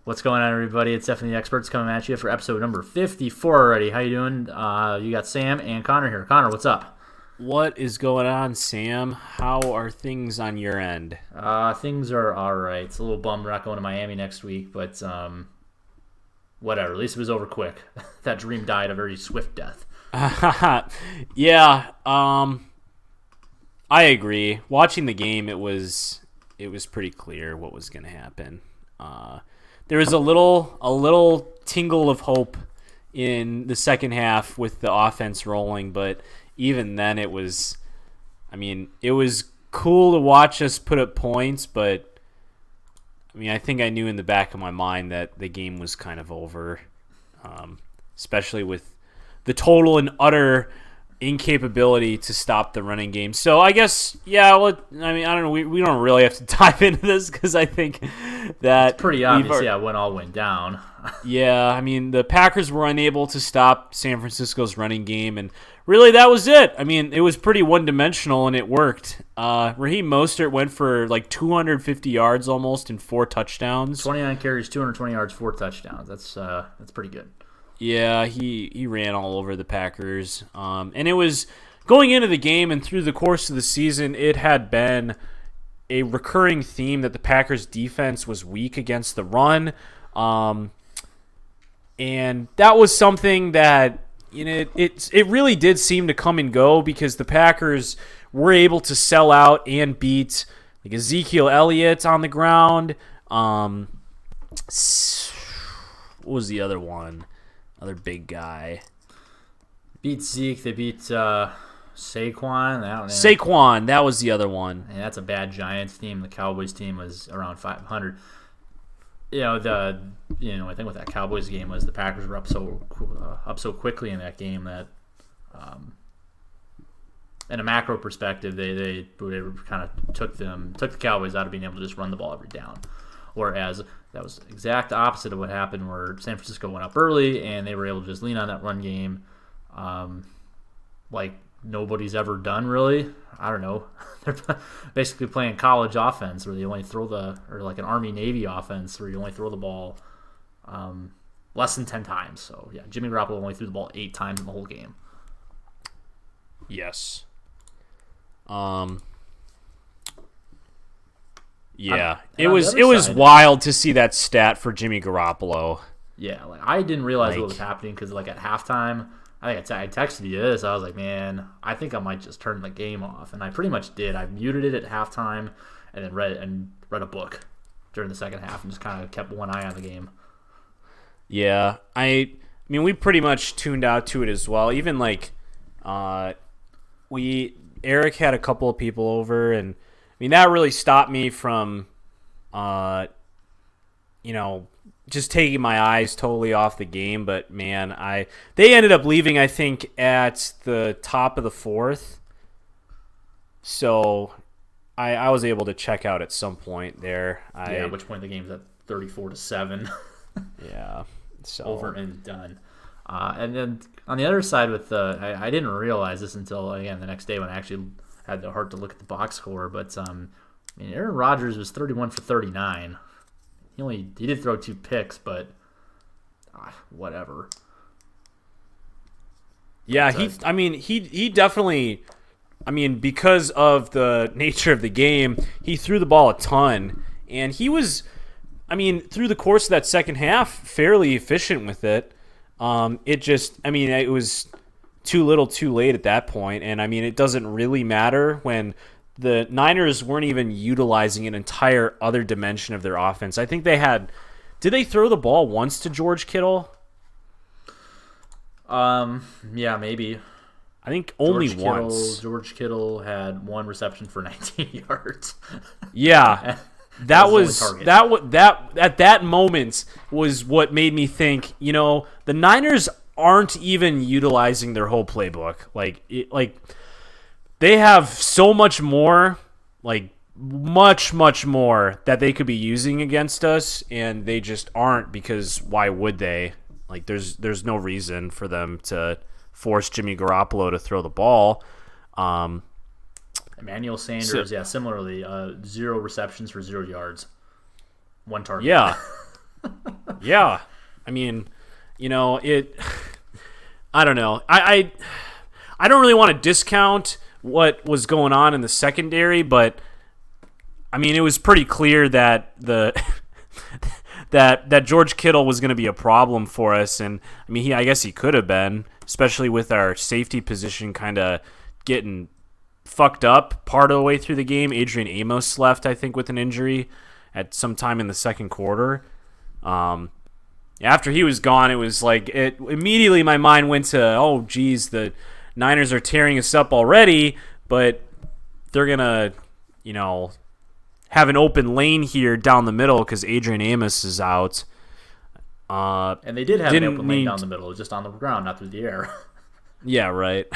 What's going on, everybody? It's definitely the experts coming at you for episode number 54 already. How you doing? You got Sam and Connor here. Connor, what's up? What is going on, Sam? How are things on your end? Things are all right. It's a little bummed we're not going to Miami next week, but whatever. At least it was over quick. That dream died a very swift death. Yeah, I agree. Watching the game, it was pretty clear what was going to happen. There was a little tingle of hope in the second half with the offense rolling, but even then it was cool to watch us put up points, but I think I knew in the back of my mind that the game was kind of over, especially with the total and utter incapability to stop the running game. So I guess, I don't know. We don't really have to dive into this because I think that it's pretty obvious, when all went down. The Packers were unable to stop San Francisco's running game, and really that was it. It was pretty one-dimensional, and it worked. Raheem Mostert went for like 250 yards almost and 4 touchdowns. 29 carries, 220 yards, 4 touchdowns. That's pretty good. Yeah, he ran all over the Packers. And it was going into the game and through the course of the season, it had been a recurring theme that the Packers defense was weak against the run. And that was something that it really did seem to come and go because the Packers were able to sell out and beat like Ezekiel Elliott on the ground. What was the other one? Other big guy. Beat Zeke. They beat Saquon. Saquon, that was the other one. And that's a bad Giants team. The Cowboys team was around 500. I think with that Cowboys game was the Packers were up so quickly in that game that, in a macro perspective, they kind of took the Cowboys out of being able to just run the ball every down. Whereas that was the exact opposite of what happened where San Francisco went up early and they were able to just lean on that run game like nobody's ever done, really. I don't know. They're basically playing college offense where they only or like an Army-Navy offense where you only throw the ball less than 10 times. So, yeah, Jimmy Garoppolo only threw the ball 8 times in the whole game. Yes. Yeah, it was wild to see that stat for Jimmy Garoppolo. Yeah, I didn't realize what was happening because at halftime, I think I texted you this. I was like, man, I think I might just turn the game off, and I pretty much did. I muted it at halftime, and then read a book during the second half, and just kind of kept one eye on the game. Yeah, we pretty much tuned out to it as well. Even Eric had a couple of people over, and that really stopped me from, just taking my eyes totally off the game. But man, they ended up leaving, I think, at the top of the 4th. So I was able to check out at some point there. At which point the game's at 34-7. Yeah, so over and done. And then on the other side I didn't realize this until again the next day when I actually had the heart to look at the box score, but Aaron Rodgers was 31 for 39. He did throw 2 picks, but whatever. Yeah, he definitely, because of the nature of the game, he threw the ball a ton, and he was, through the course of that second half, fairly efficient with it. It was too little too late at that point, and it doesn't really matter when the Niners weren't even utilizing an entire other dimension of their offense. I think did they throw the ball once to George Kittle? Yeah, maybe. I think only once. George Kittle had 1 reception for 19 yards. Yeah. That at that moment was what made me think, the Niners aren't even utilizing their whole playbook. They have so much more, much more that they could be using against us, and they just aren't because why would they? There's no reason for them to force Jimmy Garoppolo to throw the ball. Emmanuel Sanders, similarly, 0 receptions for 0 yards, 1 target. Yeah. Yeah, I mean, it. I don't know. I don't really want to discount what was going on in the secondary, but I mean, it was pretty clear that that George Kittle was going to be a problem for us, and I mean, I guess he could have been, especially with our safety position kind of getting fucked up part of the way through the game. Adrian Amos left, I think, with an injury at some time in the second quarter. After he was gone, it was like immediately my mind went to, oh, geez, the Niners are tearing us up already, but they're gonna, have an open lane here down the middle because Adrian Amos is out. And they did have an open lane down the middle, just on the ground, not through the air. Yeah, right.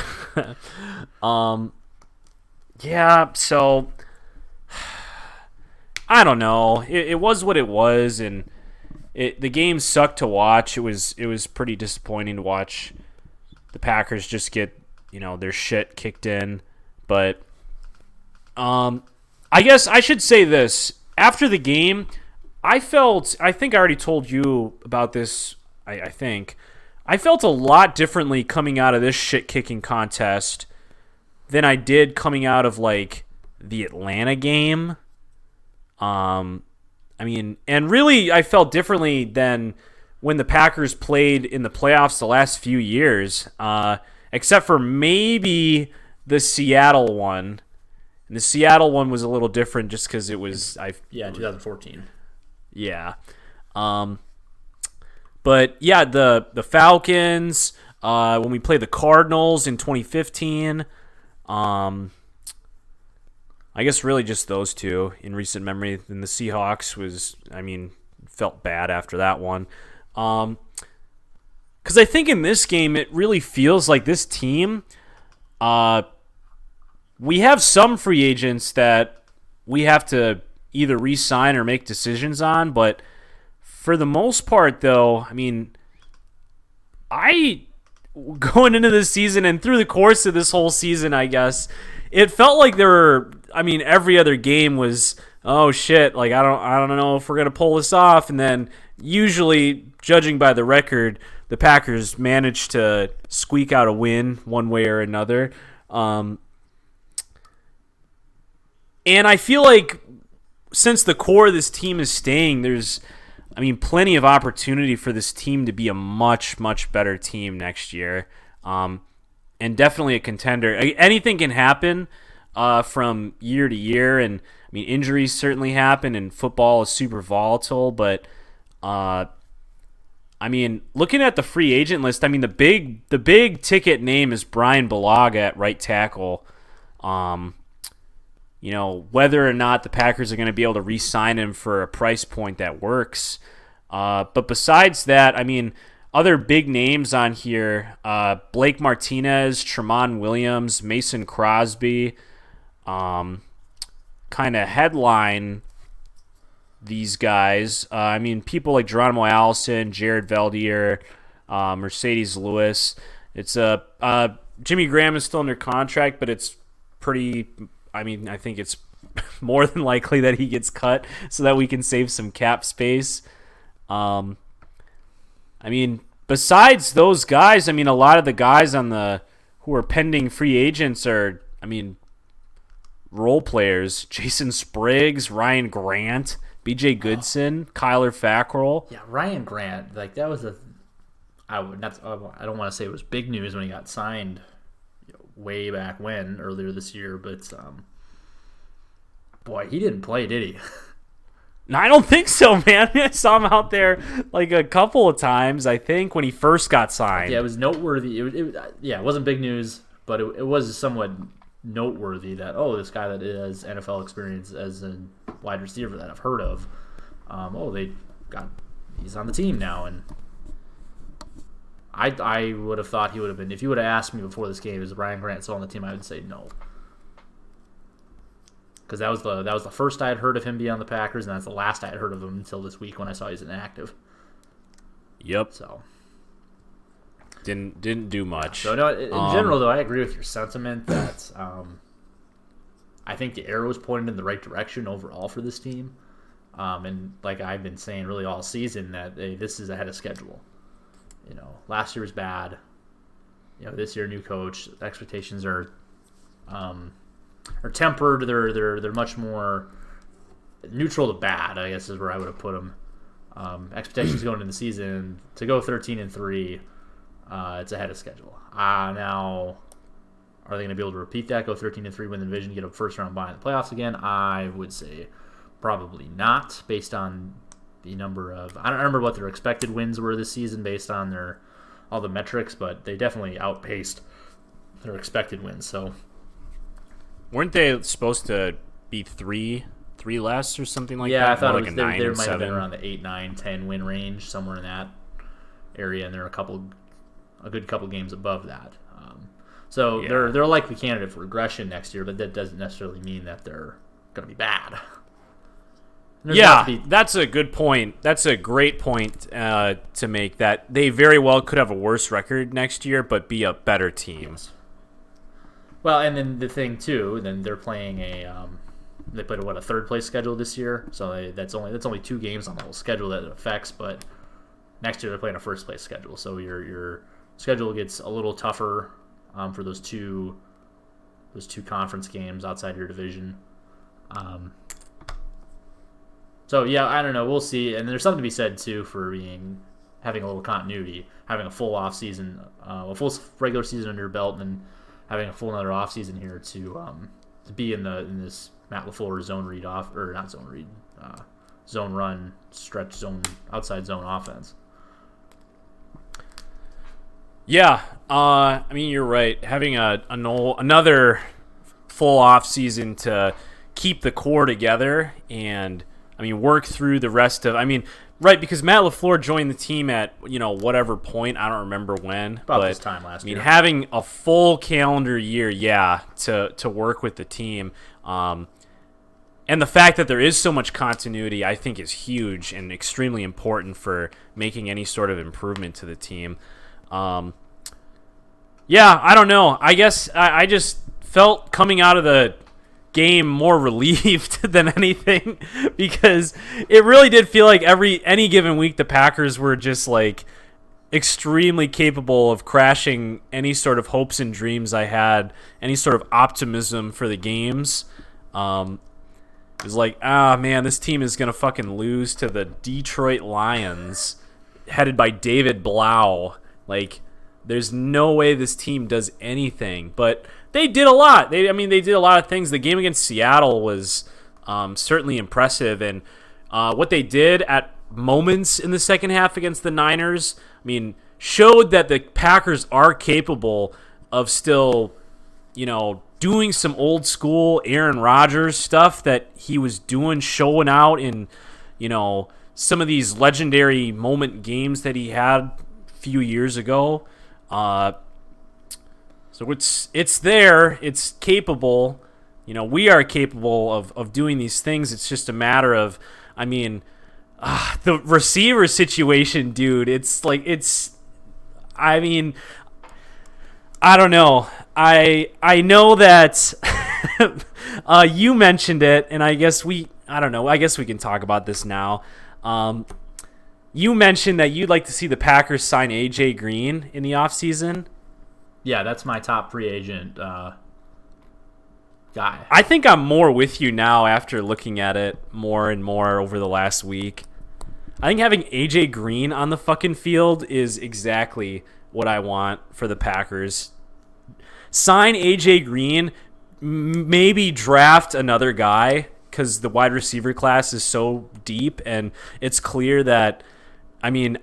Yeah, so I don't know. It was what it was, and the game sucked to watch. It was pretty disappointing to watch the Packers just get their shit kicked in. But I guess I should say this after the game. I think I already told you about this. I think I felt a lot differently coming out of this shit kicking contest than I did coming out of like the Atlanta game. I mean, and really I felt differently than when the Packers played in the playoffs the last few years, except for maybe the Seattle one. And the Seattle one was a little different just because it was... 2014. Yeah. But yeah, the Falcons, when we played the Cardinals in 2015... I guess really just those two in recent memory. And the Seahawks felt bad after that one. Because I think in this game, it really feels like this team, we have some free agents that we have to either re-sign or make decisions on. But for the most part, though, I mean, going into this season and through the course of this whole season, I guess, it felt like every other game was, oh shit, like I don't know if we're going to pull this off. And then usually, judging by the record, the Packers managed to squeak out a win one way or another. And I feel like since the core of this team is staying, there's plenty of opportunity for this team to be a much, much better team next year. And definitely a contender. Anything can happen from year to year. And, injuries certainly happen, and football is super volatile. But, looking at the free agent list, the big ticket name is Brian Bulaga at right tackle. Whether or not the Packers are going to be able to re-sign him for a price point that works. But besides that, other big names on here, Blake Martinez, Tramon Williams, Mason Crosby, kind of headline these guys. People like Geronimo Allison, Jared Valdier, Mercedes Lewis. It's Jimmy Graham is still under contract, but it's pretty... I think it's more than likely that he gets cut so that we can save some cap space. Besides those guys, a lot of the guys who are pending free agents are, role players. Jason Spriggs, Ryan Grant, B.J. Goodson, Kyler Fackrell. Yeah, Ryan Grant, that was I don't want to say it was big news when he got signed way back when, earlier this year, but boy, he didn't play, did he? No, I don't think so, man. I saw him out there like a couple of times, I think, when he first got signed. Yeah, it was noteworthy. It wasn't big news, but it was somewhat noteworthy that, this guy that has NFL experience as a wide receiver that I've heard of, he's on the team now. And I would have thought he would have been, if you would have asked me before this game, is Ryan Grant still on the team, I would say no. Because that was the first I had heard of him being on the Packers, and that's the last I had heard of him until this week when I saw he's inactive. Yep. So didn't do much. So no, in general though, I agree with your sentiment that I think the arrow is pointed in the right direction overall for this team. And like I've been saying really all season that this is ahead of schedule. Last year was bad. This year new coach, expectations are tempered. They're much more neutral to bad, I guess is where I would have put them. Expectations going into the season to go 13-3, it's ahead of schedule. Now, are they going to be able to repeat that? Go 13-3, win the division, get a first round bye in the playoffs again? I would say probably not, based on the number of. I don't remember what their expected wins were this season based on all the metrics, but they definitely outpaced their expected wins. So, weren't they supposed to be three less or something like that? Yeah, I thought more it was, like they might have been around the 8, 9, 10 win range, somewhere in that area, and they're a good couple games above that. So they're a likely candidate for regression next year, but that doesn't necessarily mean that they're going to be bad. That's a good point. That's a great point to make, that they very well could have a worse record next year, but be a better team. Yes. Well, and then the thing too, then they're playing they played a third place schedule this year, so that's only 2 games on the whole schedule that it affects. But next year they're playing a first place schedule, so your schedule gets a little tougher for those two conference games outside your division. So yeah, I don't know. We'll see. And there's something to be said too for having a little continuity, having a full off season, a full regular season under your belt, and then having a full another off season here to be in this Matt LaFleur zone run, stretch zone, outside zone offense. Yeah, I mean, you're right. Having another full off season to keep the core together and, I mean, work through the rest of. I mean, right, because Matt LaFleur joined the team at whatever point, I don't remember when, about this time last year. I mean, having a full calendar year, to work with the team. And the fact that there is so much continuity, I think, is huge and extremely important for making any sort of improvement to the team. I don't know. I guess I just felt coming out of the game more relieved than anything, because it really did feel like any given week the Packers were just like extremely capable of crashing any sort of hopes and dreams I had, any sort of optimism for the games. It was like, man, this team is going to fucking lose to the Detroit Lions, headed by David Blau. Like, there's no way this team does anything. But they did a lot. They did a lot of things. The game against Seattle was certainly impressive. And what they did at moments in the second half against the Niners, I mean, showed that the Packers are capable of still, doing some old school Aaron Rodgers stuff that he was doing, showing out in, some of these legendary moment games that he had a few years ago. So it's there, it's capable. We are capable of doing these things. It's just a matter of, the receiver situation, dude. I don't know. I know that you mentioned it, and I guess we can talk about this now. You mentioned that you'd like to see the Packers sign A.J. Green in the offseason. Yeah, that's my top free agent guy. I think I'm more with you now after looking at it more and more over the last week. I think having A.J. Green on the fucking field is exactly what I want for the Packers. Sign A.J. Green, maybe draft another guy, because the wide receiver class is so deep, and it's clear that,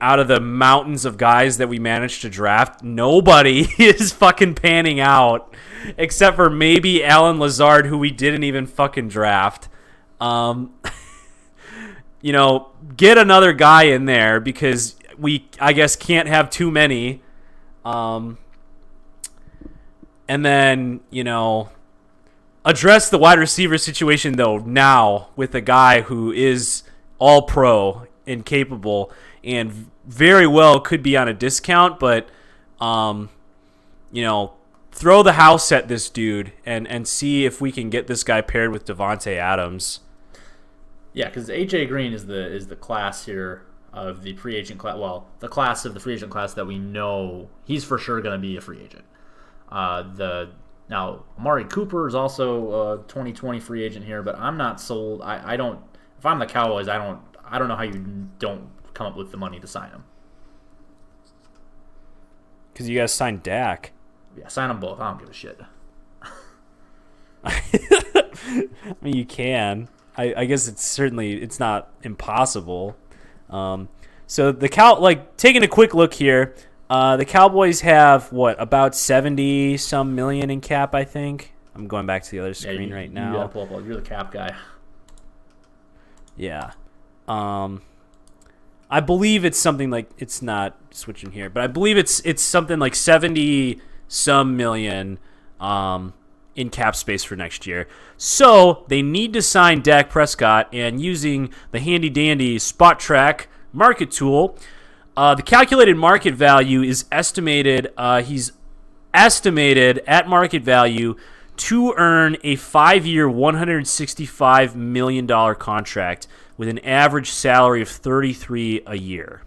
out of the mountains of guys that we managed to draft, nobody is fucking panning out, except for maybe Alan Lazard, who we didn't even fucking draft. Get another guy in there, because we, I guess, can't have too many. And then, address the wide receiver situation, though, now with a guy who is all pro and capable and very well could be on a discount, but, throw the house at this dude and see if we can get this guy paired with Devontae Adams. Yeah, because AJ Green is the class here of the free agent class. Well, the class of the free agent class that we know he's for sure going to be a free agent. The Now Amari Cooper is also a 2020 free agent here, but I'm not sold. I don't. If I'm the Cowboys, I don't know how you don't come up with the money to sign him. Because you guys signed Dak. Yeah, sign them both. I don't give a shit. I mean, you can. I guess it's not impossible. So taking a quick look here, the Cowboys have about 70 some million in cap, I think. I'm going back to the other screen right now. You gotta pull up. You're the cap guy. Yeah. I believe it's something like, it's not switching here, but I believe it's something like 70 some million in cap space for next year. So they need to sign Dak Prescott, and using the handy dandy Spot Track market tool, the calculated market value is estimated. He's estimated at market value to earn a 5-year, $165 million contract with an average salary of $33 a year.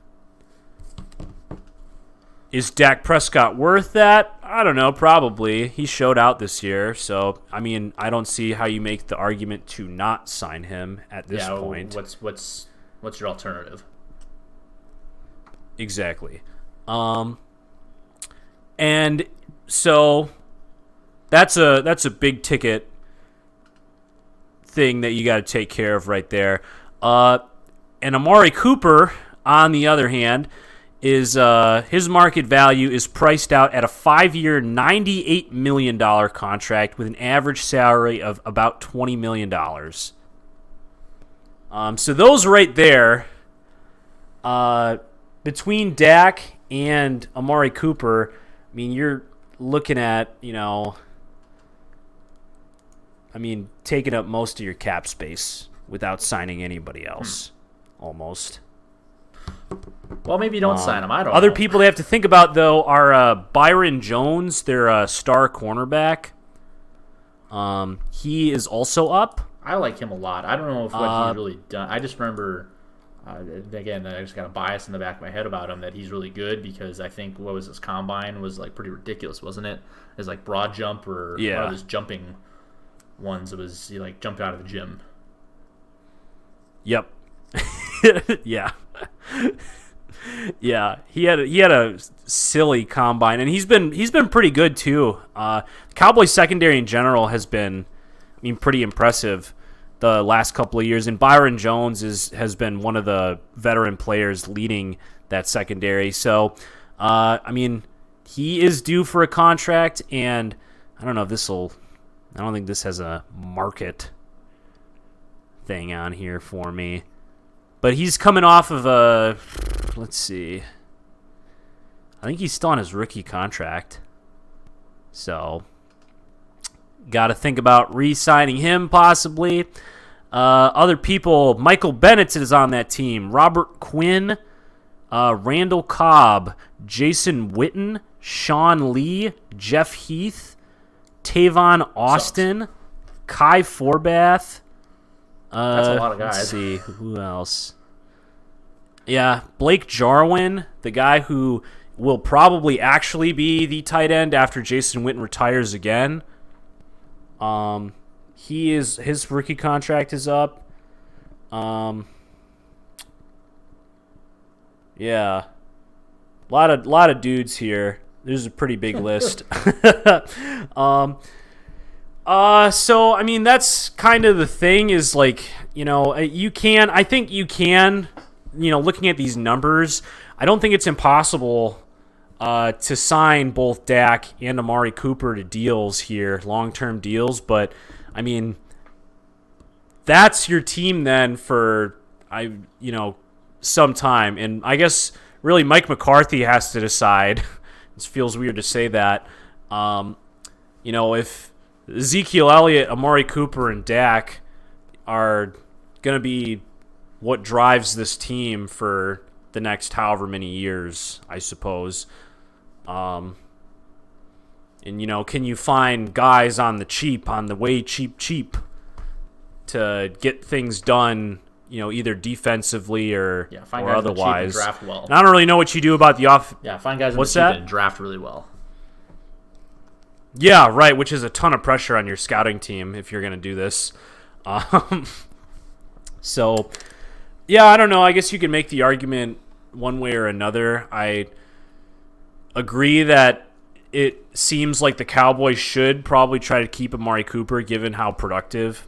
Is Dak Prescott worth that? I don't know, probably. He showed out this year, so I mean, I don't see how you make the argument to not sign him at this point. What's your alternative? Exactly. And so that's a big ticket thing that you got to take care of right there. And Amari Cooper, on the other hand, is his market value is priced out at a 5-year, $98 million contract with an average salary of about $20 million. So those right there, between Dak and Amari Cooper, I mean, you're looking at, taking up most of your cap space without signing anybody else, almost. Well, maybe you don't sign him. I don't know. Other people they have to think about, though, are Byron Jones, their star cornerback. He is also up. I like him a lot. I don't know if what he's really done. I just remember, again, I just got a bias in the back of my head about him that he's really good because I think, what was his combine was like pretty ridiculous, wasn't it? His like broad jump or one of his jumping ones. It was he like jumped out of the gym. Yep. Yeah. Yeah, he had a silly combine, and he's been pretty good too. Cowboys secondary in general has been, pretty impressive the last couple of years, and Byron Jones has been one of the veteran players leading that secondary. So, he is due for a contract, and I don't think this has a market thing on here for me. But he's coming off of let's see. I think he's still on his rookie contract. So, got to think about re-signing him possibly. Other people, Michael Bennett is on that team. Robert Quinn, Randall Cobb, Jason Witten, Sean Lee, Jeff Heath, Tavon Austin, Kai Forbath. That's a lot of guys. Let's see, who else? Yeah, Blake Jarwin, the guy who will probably actually be the tight end after Jason Witten retires again. His rookie contract is up. Yeah, a lot of dudes here. There's a pretty big list. So that's kind of the thing is like, I think you can, looking at these numbers, I don't think it's impossible to sign both Dak and Amari Cooper to deals here, long-term deals, but that's your team then for some time, and I guess really Mike McCarthy has to decide. It feels weird to say that. If Ezekiel Elliott, Amari Cooper, and Dak are going to be what drives this team for the next however many years, I suppose. And, can you find guys on the way cheap, to get things done either defensively or find or guys that are cheap and otherwise. draft well. And I don't really know what you do about the off. Yeah, find guys that What's are cheap that? and draft really well. Yeah, right. Which is a ton of pressure on your scouting team if you're going to do this. So, yeah, I don't know. I guess you can make the argument one way or another. I agree that it seems like the Cowboys should probably try to keep Amari Cooper given how productive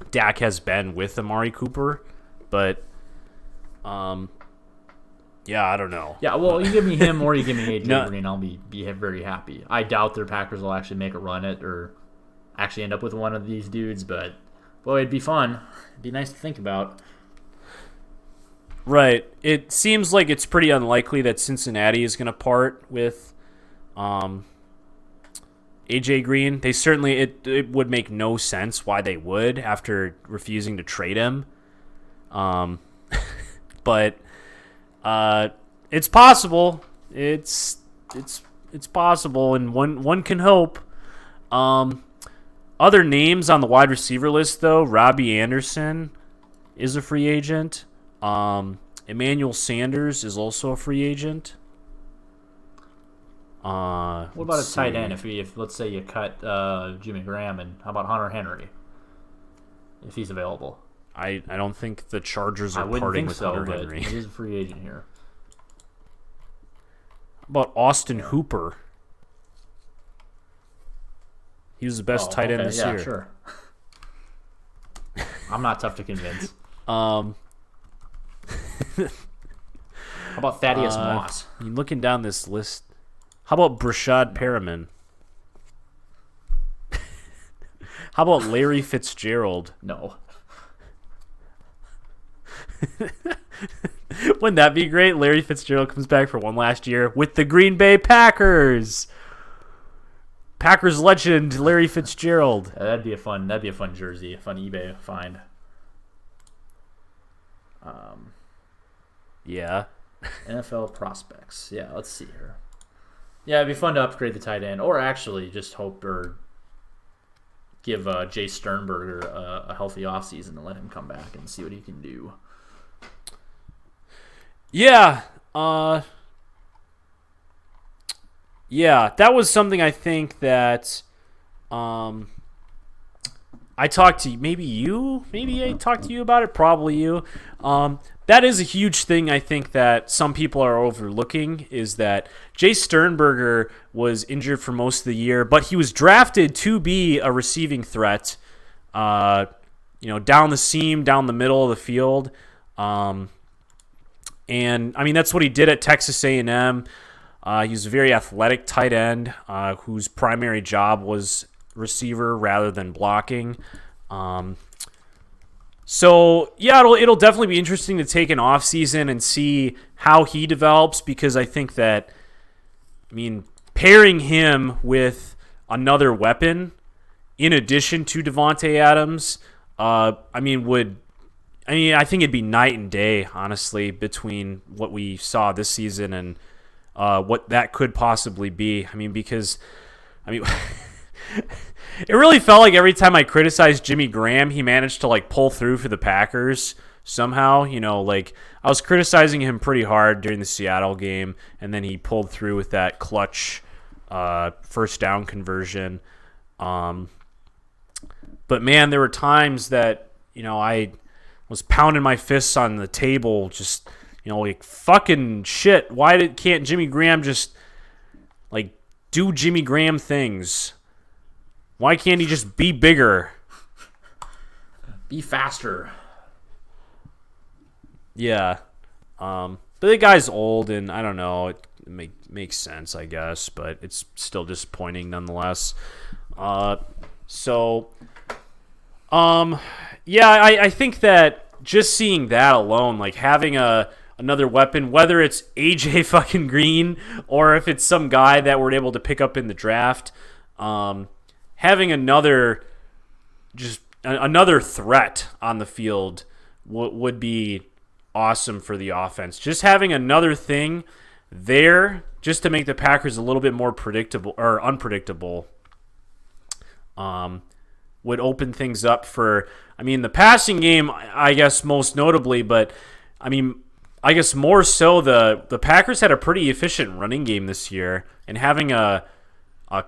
Dak has been with Amari Cooper. But, yeah, I don't know. Yeah, well, you give me him or you give me AJ Green, I'll be very happy. I doubt their Packers will actually make a run at or actually end up with one of these dudes, but boy, it'd be fun. It'd be nice to think about. Right. It seems like it's pretty unlikely that Cincinnati is going to part with AJ Green. They certainly it would make no sense why they would after refusing to trade him. But it's possible. It's possible, and one can hope. Other names on the wide receiver list, though, Robbie Anderson is a free agent. Emmanuel Sanders is also a free agent. What about a tight end? If let's say you cut Jimmy Graham, and how about Hunter Henry, if he's available? I don't think the Chargers are I wouldn't parting think with so, Hunter but Henry. he is a free agent here. How about Austin Hooper? He was the best tight end this year. Yeah, sure. I'm not tough to convince. How about Thaddeus Moss? Looking down this list, how about Brashad Perriman? How about Larry Fitzgerald? No. Wouldn't that be great? Larry Fitzgerald comes back for one last year with the Green Bay Packers. Packers legend Larry Fitzgerald. That'd be a fun jersey, a fun eBay find. Yeah. NFL prospects. Yeah, let's see here. Yeah, it'd be fun to upgrade the tight end, or actually just hope or give Jay Sternberger a healthy offseason and let him come back and see what he can do. Yeah. Yeah, that was something I think that I talked to maybe I talked to you about it, probably you. That is a huge thing I think that some people are overlooking, is that Jay Sternberger was injured for most of the year, but he was drafted to be a receiving threat, down the seam, down the middle of the field. And I mean, that's what he did at Texas A&M. He was a very athletic tight end whose primary job was receiver rather than blocking. So yeah, it'll definitely be interesting to take an off season and see how he develops, because I think that, pairing him with another weapon in addition to Devontae Adams, I think it'd be night and day, honestly, between what we saw this season and what that could possibly be. because it really felt like every time I criticized Jimmy Graham, he managed to pull through for the Packers somehow. I was criticizing him pretty hard during the Seattle game, and then he pulled through with that clutch first down conversion. But man, there were times that I was pounding my fists on the table, just fucking shit. Why can't Jimmy Graham just do Jimmy Graham things? Why can't he just be bigger? Be faster. Yeah. But the guy's old, and I don't know. It makes sense, I guess, but it's still disappointing nonetheless. Yeah, I think that just seeing that alone, having another weapon, whether it's AJ fucking Green or if it's some guy that we're able to pick up in the draft, having another threat on the field would be awesome for the offense. Just having another thing there just to make the Packers a little bit more predictable or unpredictable would open things up for, I mean, the passing game, I guess most notably, but I mean, I guess more so the Packers had a pretty efficient running game this year, and having a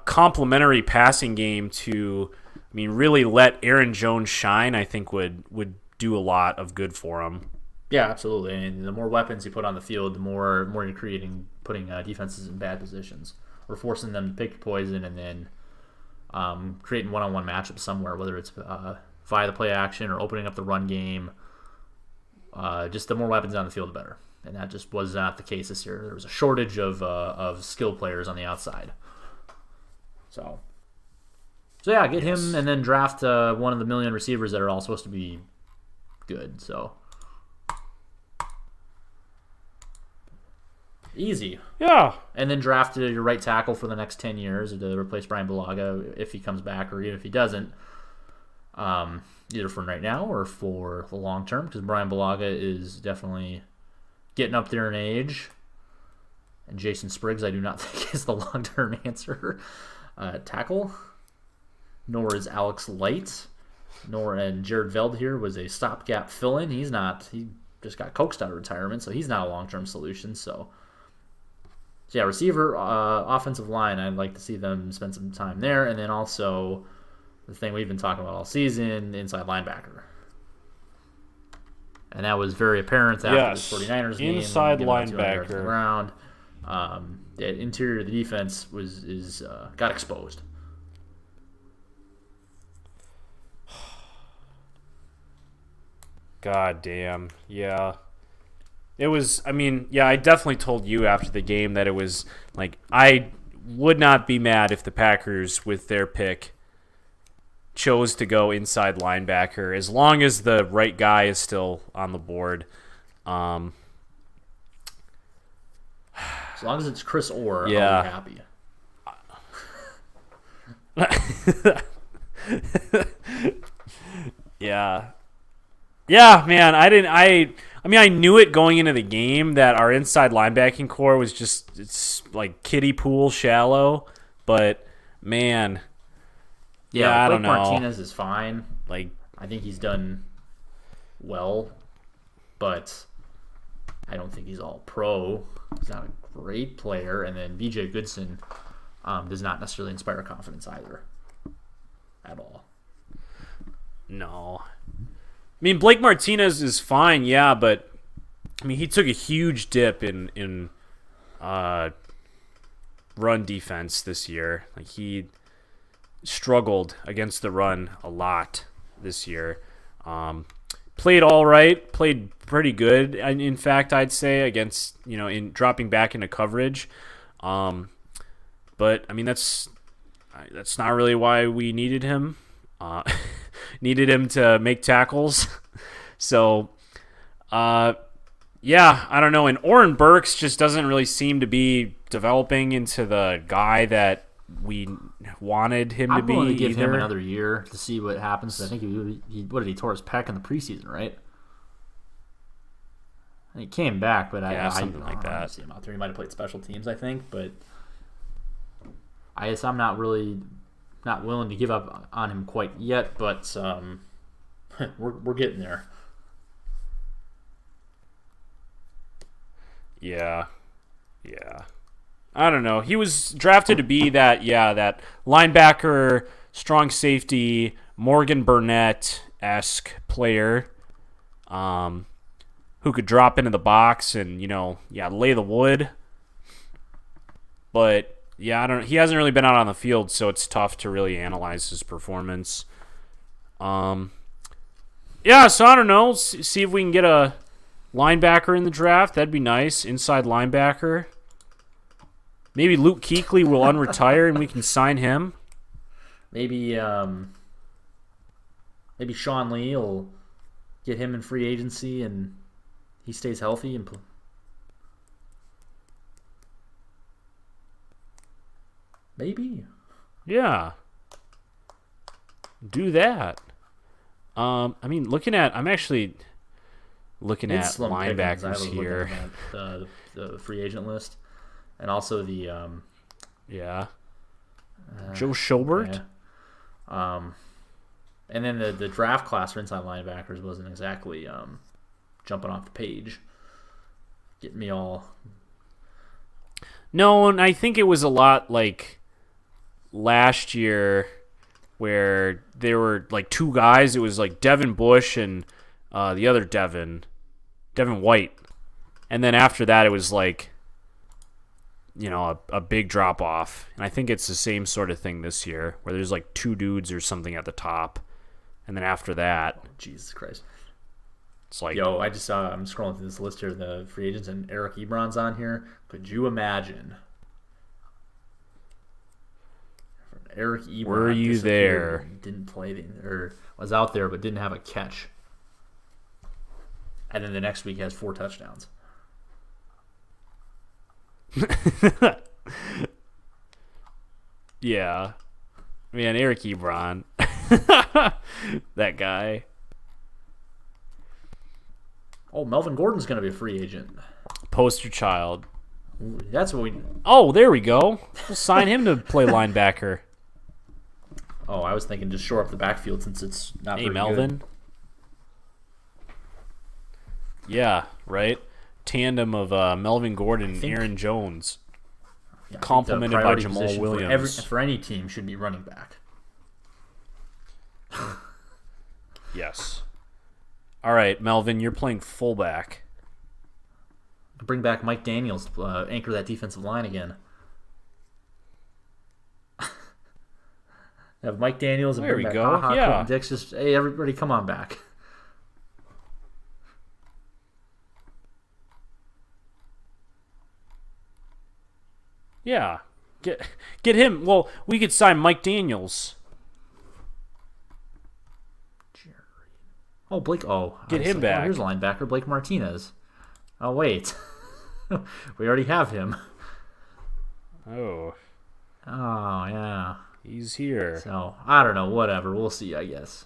complementary passing game to, I mean, really let Aaron Jones shine, I think would do a lot of good for him. Yeah, absolutely. And the more weapons you put on the field, the more you're putting defenses in bad positions, or forcing them to pick your poison, and then creating one-on-one matchups somewhere, whether it's via the play action or opening up the run game. Just the more weapons on the field, the better. And that just was not the case this year. There was a shortage of skilled players on the outside. So yeah, get him and then draft one of the million receivers that are all supposed to be good. So easy. Yeah. And then draft your right tackle for the next 10 years to replace Brian Bulaga if he comes back, or even if he doesn't. Either for right now or for the long term, because Brian Bulaga is definitely getting up there in age. And Jason Spriggs, I do not think, is the long-term answer. Tackle. Nor is Alex Light. And Jared Veld here was a stopgap fill-in. He just got coaxed out of retirement, so he's not a long-term solution. So yeah, receiver, offensive line, I'd like to see them spend some time there. And then also the thing we've been talking about all season, inside linebacker. And that was very apparent after the 49ers game. Inside linebacker. Around. The interior of the defense got exposed. God damn. Yeah. It was, I mean, yeah, I definitely told you after the game that it was, like, I would not be mad if the Packers, with their pick, chose to go inside linebacker, as long as the right guy is still on the board. As long as it's Chris Orr, yeah. I'll be happy. Yeah. Yeah, man, I mean, I knew it going into the game that our inside linebacking core was just, it's like kiddie pool shallow, but man, I don't know. Martinez is fine. Like, I think he's done well, but I don't think he's all pro. He's not a great player, and then BJ Goodson does not necessarily inspire confidence either, at all. No. I mean, Blake Martinez is fine, yeah, but I mean, he took a huge dip in run defense this year. Like, he struggled against the run a lot this year. Played all right, played pretty good. In fact, I'd say against, in dropping back into coverage. But I mean, that's not really why we needed him. Needed him to make tackles. So, yeah, I don't know. And Oren Burks just doesn't really seem to be developing into the guy that we wanted him to be. I'm willing to give him another year to see what happens. I think he tore his pec in the preseason, right? And he came back, but something like that. I don't see him out there. He might have played special teams, I think, but I guess I'm not willing to give up on him quite yet, but we're getting there. Yeah. I don't know. He was drafted to be that linebacker, strong safety, Morgan Burnett-esque player, who could drop into the box and, lay the wood. But yeah, he hasn't really been out on the field, so it's tough to really analyze his performance. Yeah, so I don't know. See if we can get a linebacker in the draft. That'd be nice. Inside linebacker. Maybe Luke Kuechly will unretire and we can sign him. Maybe Sean Lee will get him in free agency and he stays healthy and maybe. Yeah. Do that. I'm actually looking at linebackers here. At the free agent list, and also the Joe Schobert. Yeah. And then the draft class for inside linebackers wasn't exactly jumping off the page, getting me all. No, and I think it was a lot like last year where there were like two guys. It was like Devin Bush and the other Devin White. And then after that, it was like, a big drop off. And I think it's the same sort of thing this year where there's like two dudes or something at the top. And then after that, Jesus Christ. It's like, I just saw, I'm scrolling through this list here, the free agents, and Eric Ebron's on here. Could you imagine? Eric Ebron. Were you there? Didn't play, or was out there, but didn't have a catch. And then the next week has 4 touchdowns. Yeah. Man, Eric Ebron. That guy. Oh, Melvin Gordon's going to be a free agent. Poster child. That's what we... Oh, there we go. We'll sign him to play linebacker. Oh, I was thinking just shore up the backfield since it's not very Melvin. good. Yeah, right? Tandem of Melvin Gordon and Aaron Jones. Yeah, Complemented by Jamal Williams. For any team should be running back. Yes. All right, Melvin, you're playing fullback. Bring back Mike Daniels, anchor that defensive line again. Have Mike Daniels and there bring we back go. Quentin Dix. Just, hey, everybody, come on back. Yeah. Get him. Well, we could sign Mike Daniels. Oh, Blake. Oh, get him back. Here's linebacker Blake Martinez. Oh, wait. We already have him. Oh, yeah. He's here. So, I don't know. Whatever. We'll see, I guess.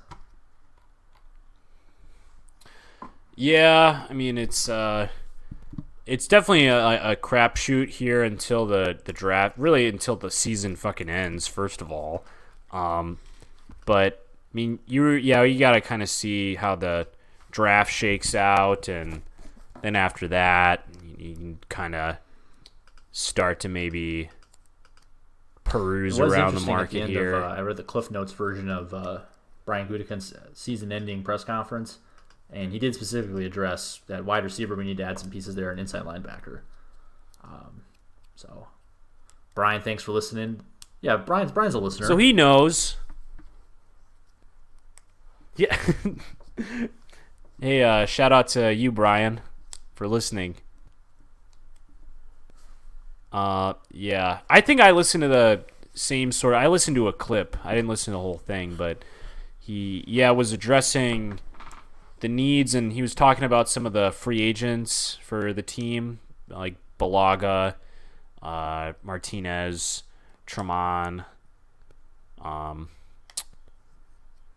Yeah, I mean, it's definitely a crapshoot here until the draft. Really, until the season fucking ends, first of all. But I mean, you got to kind of see how the draft shakes out, and then after that, you can kind of start to maybe peruse around the market at the here. I read the Cliff Notes version of Brian Gutekunst's season-ending press conference, and he did specifically address that wide receiver. We need to add some pieces there, and inside linebacker. So, Brian, thanks for listening. Yeah, Brian's a listener, so he knows. Yeah. Hey, shout out to you, Brian, for listening. Yeah. I think I listened to the same sort of... I listened to a clip. I didn't listen to the whole thing, but he, was addressing the needs, and he was talking about some of the free agents for the team, like Balaga, Martinez, Tremont.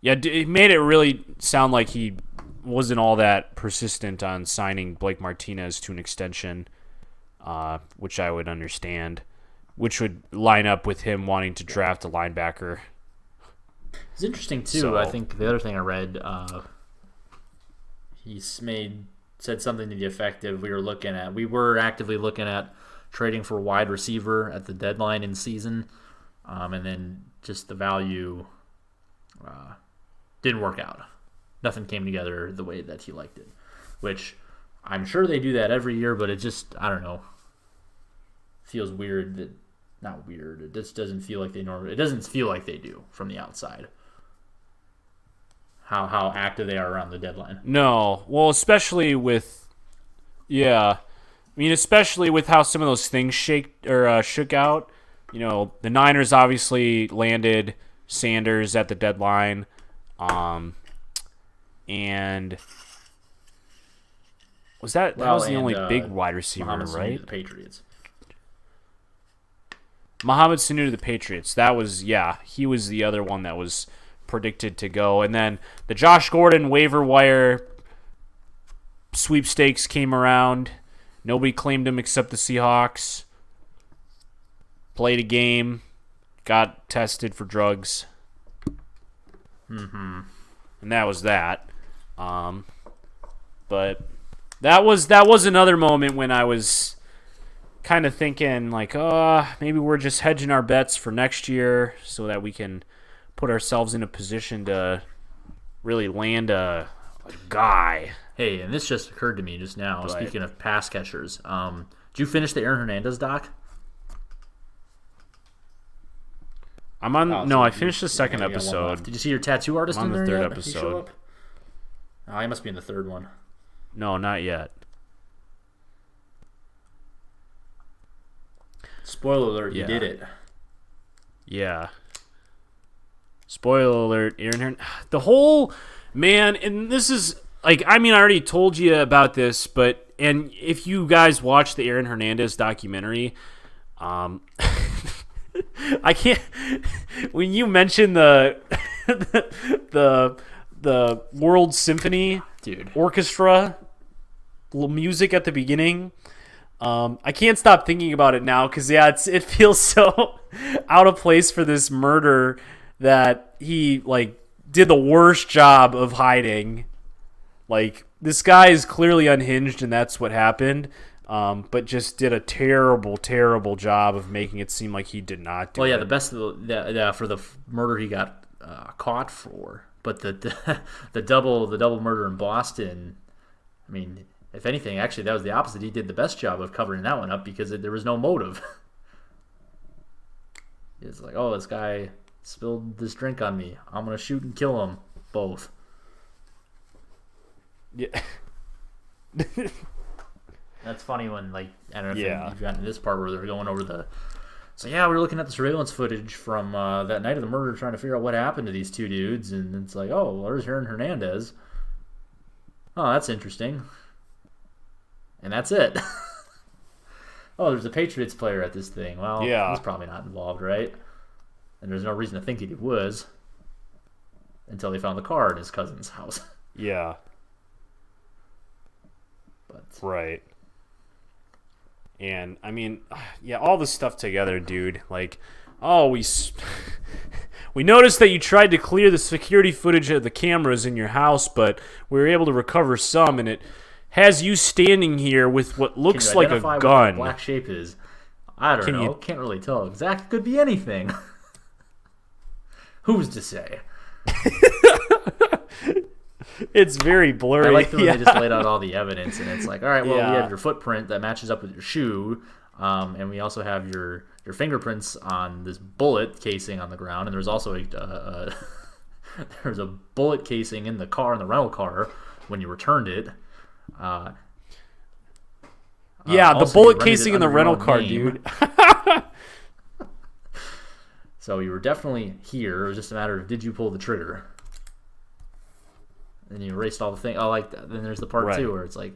Yeah, it made it really sound like he wasn't all that persistent on signing Blake Martinez to an extension, which I would understand, which would line up with him wanting to draft a linebacker. It's interesting, too. So, I think the other thing I read, he said something to the effect of we were actively looking at trading for a wide receiver at the deadline in season, and then just the value didn't work out. Nothing came together the way that he liked it, which I'm sure they do that every year, but it just, I don't know, feels weird. Not weird. It just doesn't feel like they normally. It doesn't feel like they do from the outside. How active they are around the deadline. No, well, especially with, especially with how some of those things shook out. The Niners obviously landed Sanders at the deadline, and that was the only big wide receiver, Mohamed right? Sanu to the Patriots. Mohamed Sanu to the Patriots. That was, he was the other one that was predicted to go. And then the Josh Gordon waiver wire sweepstakes came around. Nobody claimed him except the Seahawks. Played a game. Got tested for drugs. Mm-hmm. and that was that. But that was another moment when I was kind of thinking like, maybe we're just hedging our bets for next year so that we can put ourselves in a position to really land a guy. Hey, and this just occurred to me just now. But, speaking of pass catchers, did you finish the Aaron Hernandez doc? I'm on. No, I finished the second episode. Did you see your tattoo artist I'm in there the third yet? episode. Oh, he must be in the third one. No, not yet. Spoiler alert, he did it. Yeah. Spoiler alert, Aaron Hernandez. The whole, man, and this is, like, I mean, I already told you about this, but, and if you guys watch the Aaron Hernandez documentary, I can't, when you mention the World Symphony Orchestra music at the beginning, I can't stop thinking about it now because it feels so out of place for this murder that he like did the worst job of hiding. Like, this guy is clearly unhinged and that's what happened, but just did a terrible, terrible job of making it seem like he did not do it. Well, yeah, the best of for the murder he got caught for, but the double murder in Boston, I mean, if anything, actually, that was the opposite. He did the best job of covering that one up because there was no motive. It's like, oh, this guy spilled this drink on me. I'm going to shoot and kill him. Both. Yeah. That's funny when, like, I don't know if you've gotten to this part where they're going over so, yeah, we were looking at the surveillance footage from that night of the murder trying to figure out what happened to these two dudes. And it's like, oh, well, there's Aaron Hernandez. Oh, that's interesting. And that's it. Oh, there's a Patriots player at this thing. Well, he's probably not involved, right? And there's no reason to think he was until they found the car in his cousin's house. Yeah. But right. And, I mean, yeah, all this stuff together, dude. Like, oh, we noticed that you tried to clear the security footage of the cameras in your house, but we were able to recover some, and it has you standing here with what looks like a gun. What the black shape is? I don't know. Can't really tell. Exactly. Could be anything. Who's to say? It's very blurry. I like the way they just laid out all the evidence, and it's like, all right, well, we have your footprint that matches up with your shoe, and we also have your fingerprints on this bullet casing on the ground, and there's also there's a bullet casing in the car, in the rental car, when you returned it. The bullet casing in the rental car, dude. So you were definitely here. It was just a matter of, did you pull the trigger? And you erased all the things. Oh, like that. Then there's the part two where it's like,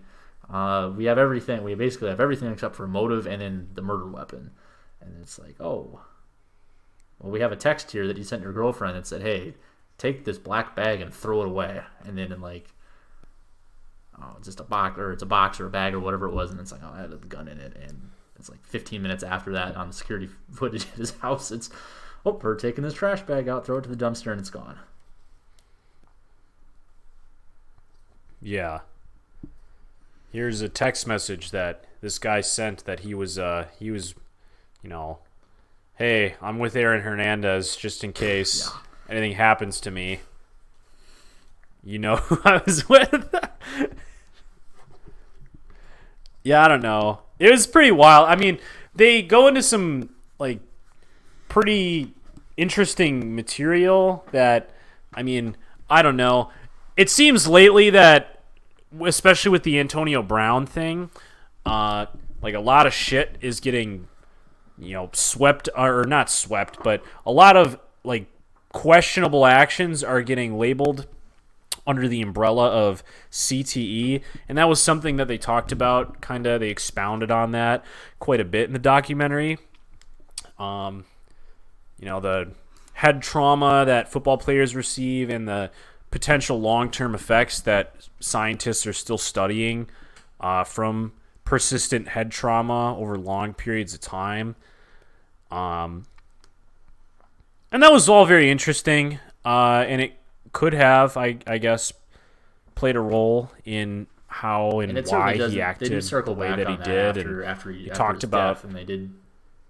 we have everything. We basically have everything except for motive and then the murder weapon. And it's like, oh, well, we have a text here that you sent your girlfriend that said, hey, take this black bag and throw it away. And then in like, oh, it's just a box, or it's a box or a bag or whatever it was, and it's like, oh, I had a gun in it, and it's like 15 minutes after that on the security footage at his house, it's, oh, we're taking this trash bag out, throw it to the dumpster, and it's gone. Yeah. Here's a text message that this guy sent that he was, you know, hey, I'm with Aaron Hernandez just in case anything happens to me. You know who I was with? Yeah, I don't know. It was pretty wild. I mean, they go into some, like, pretty interesting material that, I mean, I don't know. It seems lately that, especially with the Antonio Brown thing, like, a lot of shit is getting, you know, swept, or not swept, but a lot of, like, questionable actions are getting labeled under the umbrella of CTE, and that was something that they talked about, kind of, they expounded on that quite a bit in the documentary. You know, the head trauma that football players receive and the potential long-term effects that scientists are still studying from persistent head trauma over long periods of time. And that was all very interesting, and it could have, I guess, played a role in how and why he acted they do circle the way back that he on did. after he talked his about death, and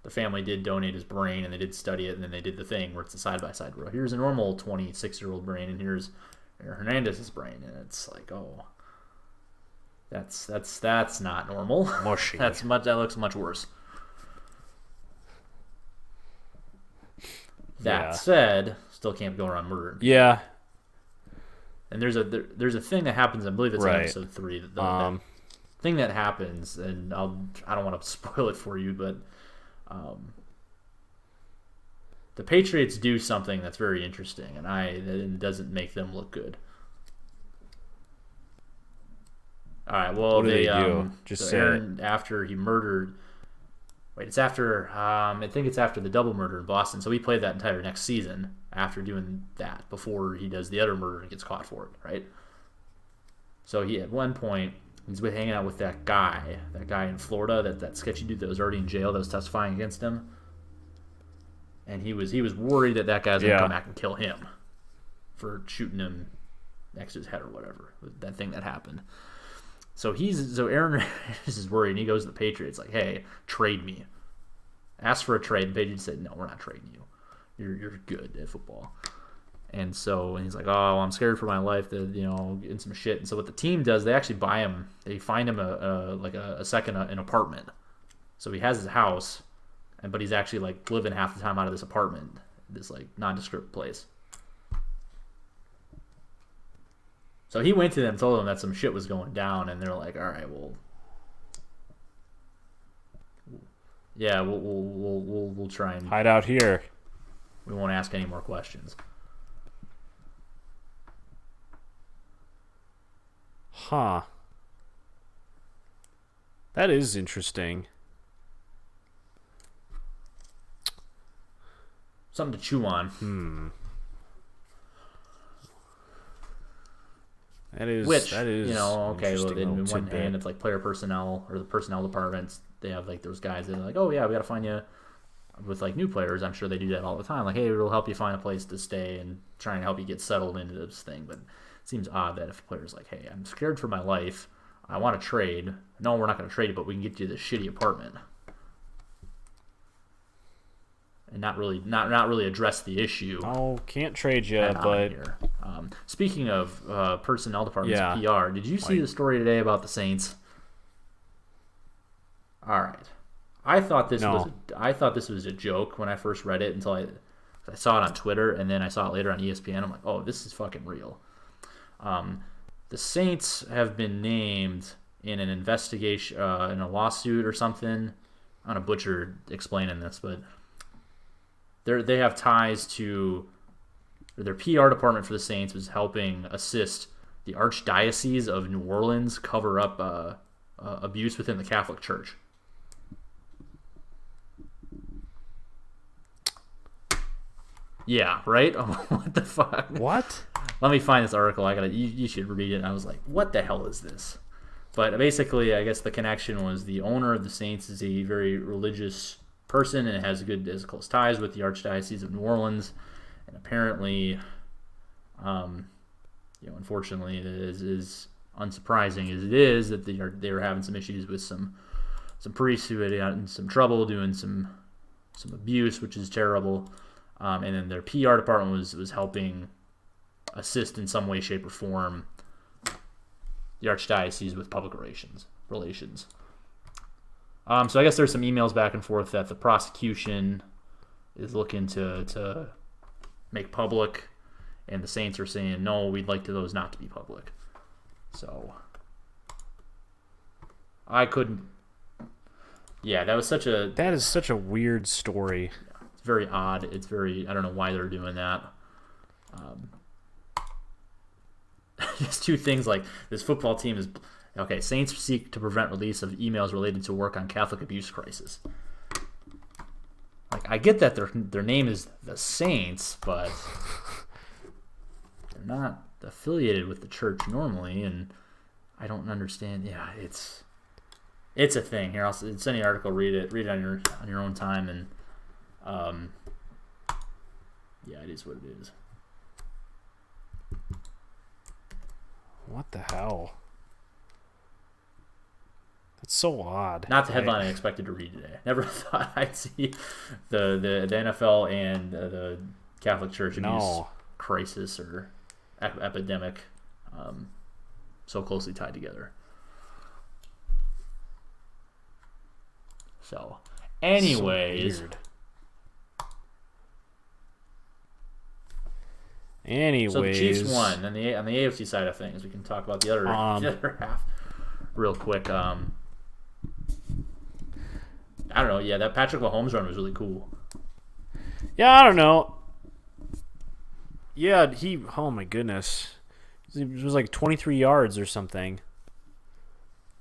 the family did donate his brain, and they did study it, and then they did the thing where it's a side by side. Here's a normal 26-year-old brain, and here's Hernandez's brain, and it's like, oh, that's not normal. Mushy. That looks much worse. That said, still can't go around murdering. Yeah. And there's a thing that happens. I believe it's in Right. episode 3. The thing that happens, and I don't want to spoil it for you, but the Patriots do something that's very interesting, and it doesn't make them look good. All right. Well, what do they do? Just so Aaron, after he murdered. Wait, it's after. I think it's after the double murder in Boston. So he played that entire next season after doing that before he does the other murder and gets caught for it, right? So he at one point he's hanging out with that guy in Florida, that sketchy dude that was already in jail that was testifying against him, and he was worried that guy's gonna come back and kill him for shooting him next to his head or whatever, that thing that happened. So Aaron is worried, and he goes to the Patriots like, "Hey, trade me." Asked for a trade. The Patriots said, "No, we're not trading you. You're good at football." And he's like, "Oh, I'm scared for my life. That in some shit." And so what the team does, they actually buy him. They find him an apartment. So he has his house, but he's actually like living half the time out of this apartment, this like nondescript place. So he went to them, told them that some shit was going down, and they're like, "All right, well, yeah, we'll try and hide out here. We won't ask any more questions." Huh. That is interesting. Something to chew on. That is okay. Well, in one tidbit. hand, it's like player personnel or the personnel departments. They have like those guys that are like, "Oh yeah, we got to find you." With like new players, I'm sure they do that all the time. Like, "Hey, we'll help you find a place to stay and try and help you get settled into this thing." But it seems odd that if a player's like, "Hey, I'm scared for my life. I want to trade." No, we're not going to trade you, but we can get you this shitty apartment. And not really address the issue. Oh, can't trade you, but here. Speaking of personnel departments and Yeah. PR, did you see the story today about the Saints? All right, I thought this was a joke when I first read it until I saw it on Twitter, and then I saw it later on ESPN. I'm like, oh, this is fucking real. The Saints have been named in an investigation, in a lawsuit or something. I'm gonna butcher explaining this, but they have ties to their PR department for the Saints was helping assist the Archdiocese of New Orleans cover up abuse within the Catholic Church. Yeah, right? What the fuck? what? Let me find this article. You should read it. And I was like, what the hell is this? But basically, I guess the connection was the owner of the Saints is a very religious person and has close ties with the Archdiocese of New Orleans. And apparently, unfortunately, it is unsurprising as it is that they were having some issues with some priests who had gotten in some trouble doing some abuse, which is terrible. And then their PR department was helping assist in some way, shape, or form the Archdiocese with public relations. So I guess there's some emails back and forth that the prosecution is looking to make public, and the Saints are saying, no, we'd like those not to be public. So I couldn't. Yeah, that is such a weird story. It's very odd. It's very. I don't know why they're doing that. Just two things like this football team is okay. Saints seek to prevent release of emails related to work on Catholic abuse crisis. Like I get that their name is the Saints, but they're not affiliated with the church normally, and I don't understand. Yeah, it's a thing. Here, I'll send you an article. Read it on your own time, and yeah, it is what it is. What the hell? That's so odd. Not the headline I expected to read today. Never thought I'd see the NFL and the Catholic Church abuse crisis or epidemic so closely tied together. So, anyways. So Anyways. So the Chiefs won. And on the AFC side of things, we can talk about the other half real quick. I don't know. Yeah, that Patrick Mahomes run was really cool. Yeah, I don't know. Yeah, oh my goodness. It was like 23 yards or something.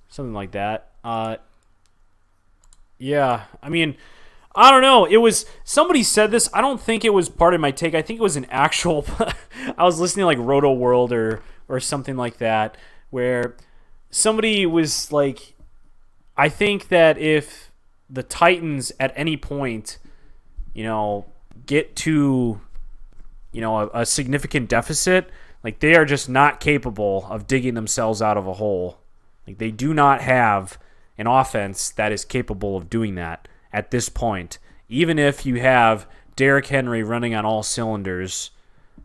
Something like that. Yeah, I mean, I don't know. It was, somebody said this. I don't think it was part of my take. I think it was an actual, I was listening to like Roto World or something like that, where somebody was like, I think that if the Titans at any point, get to, a significant deficit, like they are just not capable of digging themselves out of a hole. Like they do not have an offense that is capable of doing that at this point. Even if you have Derrick Henry running on all cylinders,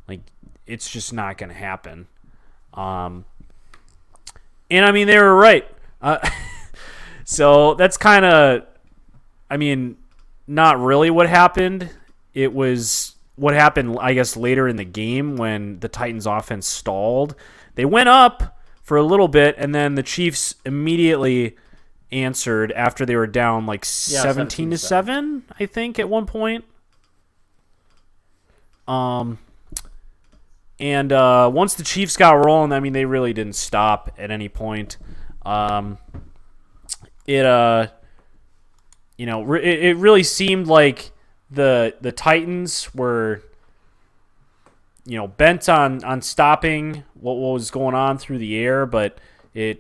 like it's just not going to happen. And I mean, they were right. So that's kind of, I mean, not really what happened. It was what happened, I guess, later in the game when the Titans offense stalled. They went up for a little bit, and then the Chiefs immediately answered after they were down like 17-7, I think, at one point. And once the Chiefs got rolling, I mean, they really didn't stop at any point. It really seemed like the Titans were, bent on stopping what was going on through the air, but I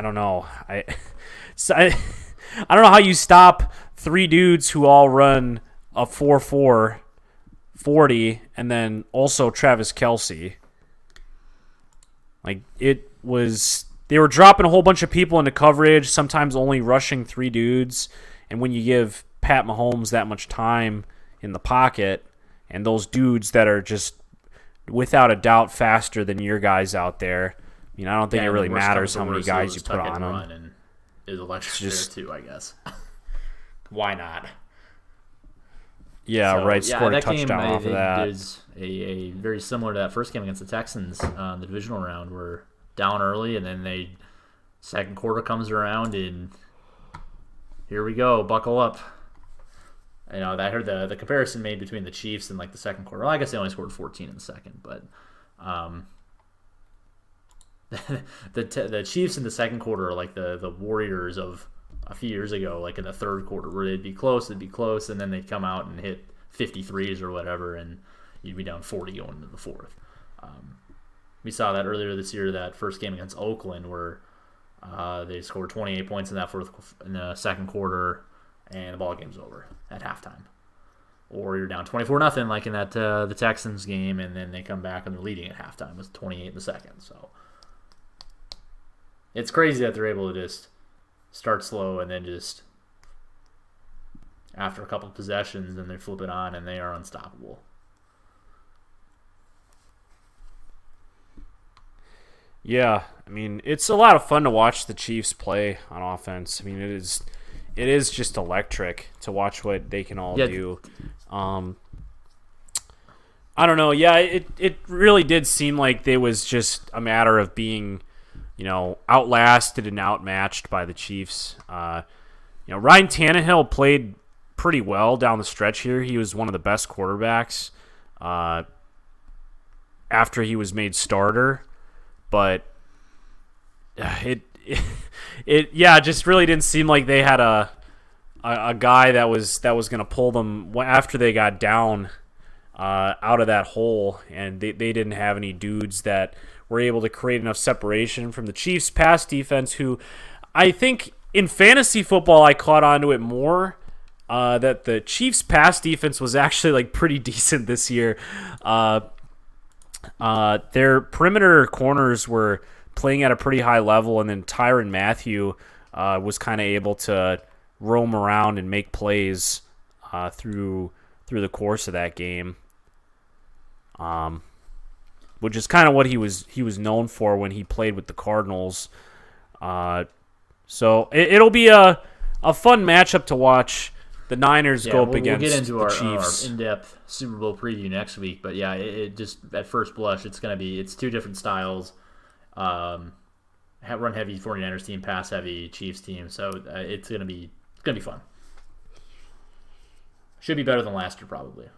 don't know. I don't know how you stop three dudes who all run a 4.4 40 and then also Travis Kelce. Like they were dropping a whole bunch of people into coverage, sometimes only rushing three dudes, and when you give Pat Mahomes that much time in the pocket and those dudes that are just without a doubt faster than your guys out there, I don't think it really matters how many guys you put on them. And is electric there too, I guess. Why not? Yeah, right. Scored a touchdown off of that. Is a very similar to that first game against the Texans, the divisional round. We're down early, and then second quarter comes around, and here we go. Buckle up. I heard the comparison made between the Chiefs and like the second quarter. Well, I guess they only scored 14 in the second, but the Chiefs in the second quarter are like the Warriors of a few years ago, like in the third quarter, where they'd be close, and then they'd come out and hit 53s or whatever, and you'd be down 40 going into the fourth. We saw that earlier this year, that first game against Oakland, where they scored 28 points in the second quarter, and the ball game's over at halftime. Or you're down 24-0, like in that the Texans game, and then they come back and they're leading at halftime with 28 in the second. So it's crazy that they're able to just start slow and then just after a couple of possessions, then they flip it on and they are unstoppable. Yeah, I mean, it's a lot of fun to watch the Chiefs play on offense. I mean, it is just electric to watch what they can all do. I don't know. Yeah, it really did seem like it was just a matter of being, outlasted and outmatched by the Chiefs. Ryan Tannehill played pretty well down the stretch here. He was one of the best quarterbacks after he was made starter, but it just really didn't seem like they had a guy that was going to pull them after they got down out of that hole, and they didn't have any dudes that were able to create enough separation from the Chiefs' pass defense, who I think in fantasy football I caught onto it more, that the Chiefs' pass defense was actually like pretty decent this year. Their perimeter corners were playing at a pretty high level, and then Tyrann Mathieu was kind of able to roam around and make plays through the course of that game, which is kind of what he was known for when he played with the Cardinals. So it'll be a fun matchup to watch. The Niners go up against we'll get into the Chiefs. Our in-depth Super Bowl preview next week, but yeah, it just at first blush, it's two different styles. Run heavy 49ers team, pass heavy Chiefs team, so it's gonna be fun. Should be better than last year, probably.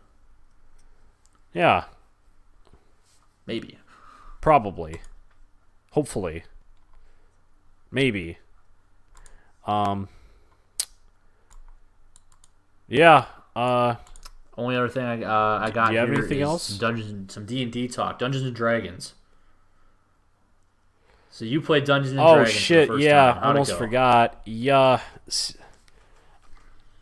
Yeah, maybe, probably, hopefully, maybe. Yeah. Only other thing I got. Do you have here anything is else? Some D&D talk. Dungeons and Dragons. So you played Dungeons and Dragons. Oh shit! For the first Yeah, time. almost forgot. Yeah,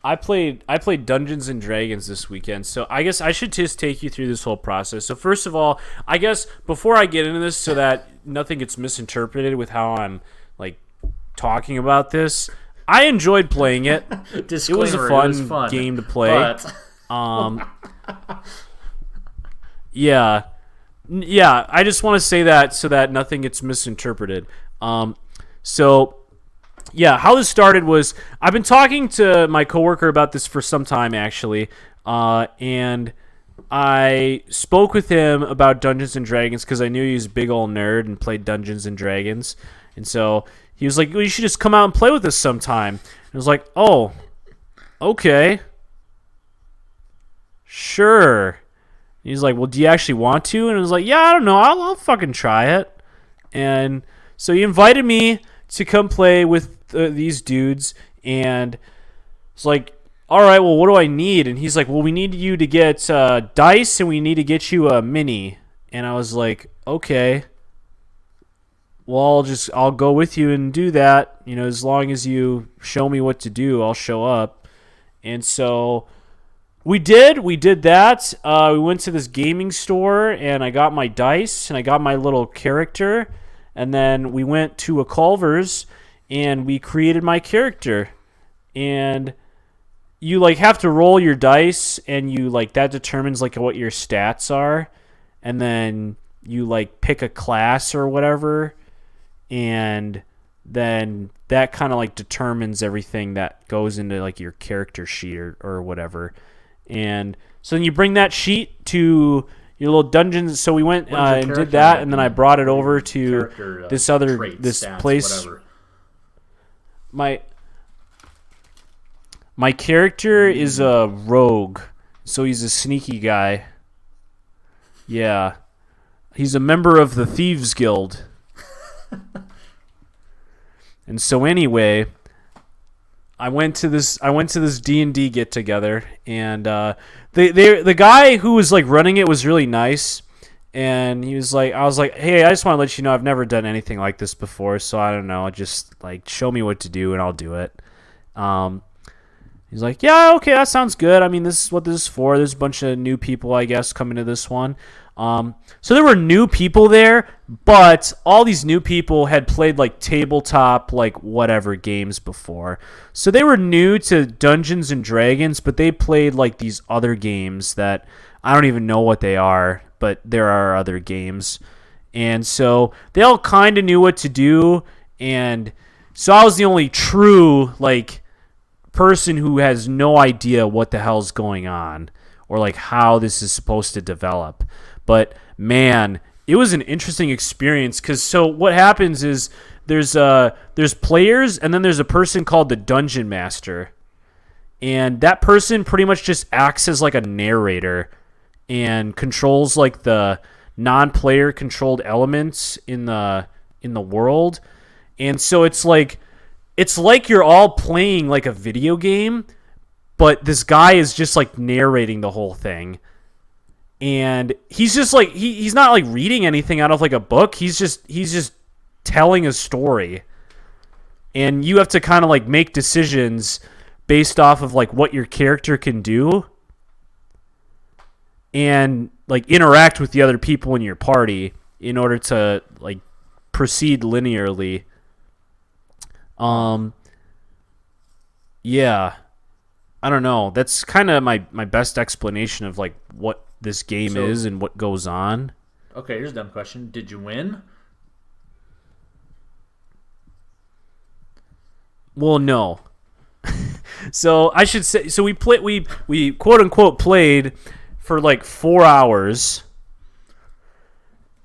I played Dungeons and Dragons this weekend. So I guess I should just take you through this whole process. So first of all, I guess before I get into this, so that nothing gets misinterpreted with how I'm like talking about this. I enjoyed playing it. It was a fun game to play. But... Yeah, I just want to say that so that nothing gets misinterpreted. So, yeah, how this started was I've been talking to my coworker about this for some time, actually, and I spoke with him about Dungeons and Dragons because I knew he was a big old nerd and played Dungeons and Dragons, and so he was like, well, you should just come out and play with us sometime. And I was like, oh, okay. Sure. And he's like, well, do you actually want to? And I was like, yeah, I don't know. I'll fucking try it. And so he invited me to come play with these dudes. And it's like, all right, well, what do I need? And he's like, well, we need you to get dice and we need to get you a mini. And I was like, okay. Well, I'll go with you and do that. You know, as long as you show me what to do, I'll show up. And so we did that. We went to this gaming store and I got my dice and I got my little character. And then we went to a Culver's and we created my character. And you like have to roll your dice and you like that determines like what your stats are. And then you like pick a class or whatever. And then that kind of like determines everything that goes into like your character sheet or whatever. And so then you bring that sheet to your little dungeons. So we went and did that, and then I brought it over to this stats, place. Whatever. My character is a rogue, so he's a sneaky guy. Yeah, he's a member of the Thieves Guild. And so anyway, I went to this D&D get together, and the guy who was like running it was really nice, and I was like, hey, I just want to let you know I've never done anything like this before, so I don't know, just like show me what to do and I'll do it. He's like, yeah, okay, that sounds good. I mean, this is what this is for. There's a bunch of new people, I guess, coming to this one. So there were new people there, but all these new people had played like tabletop, like whatever games before. So they were new to Dungeons and Dragons, but they played like these other games that I don't even know what they are, but there are other games. And so they all kind of knew what to do. And so I was the only true like person who has no idea what the hell's going on or like how this is supposed to develop. But man, it was an interesting experience because so what happens is there's players and then there's a person called the Dungeon Master, and that person pretty much just acts as like a narrator and controls like the non-player controlled elements in the world, and so it's like you're all playing like a video game, but this guy is just like narrating the whole thing. And he's just like he's not like reading anything out of like a book. He's just telling a story. And you have to kind of like make decisions based off of like what your character can do. And like interact with the other people in your party in order to like proceed linearly. Yeah, I don't know. That's kind of my best explanation of like what this game is and what goes on. Okay, here's a dumb question. Did you win? Well, no. So I should say, so we quote unquote played for like 4 hours.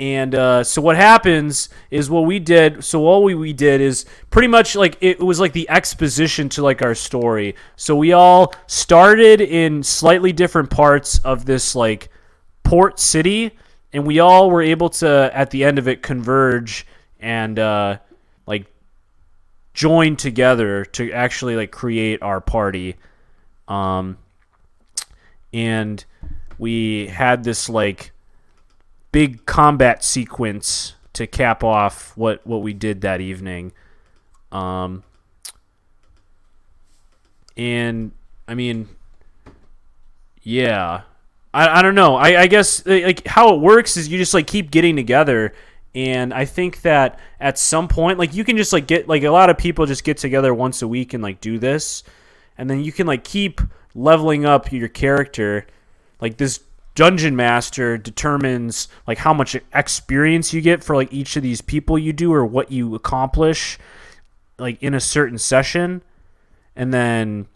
And so what happens is what we did. So all we did is pretty much like it was like the exposition to like our story. So we all started in slightly different parts of this like port city, and we all were able to at the end of it converge and like join together to actually like create our party. And we had this like big combat sequence to cap off what we did that evening. And I mean, yeah, I don't know. I guess like how it works is you just like keep getting together. And I think that at some point, like you can just like get like a lot of people just get together once a week and like do this. And then you can like keep leveling up your character. Like this Dungeon Master determines like how much experience you get for like each of these people you do or what you accomplish like in a certain session. And then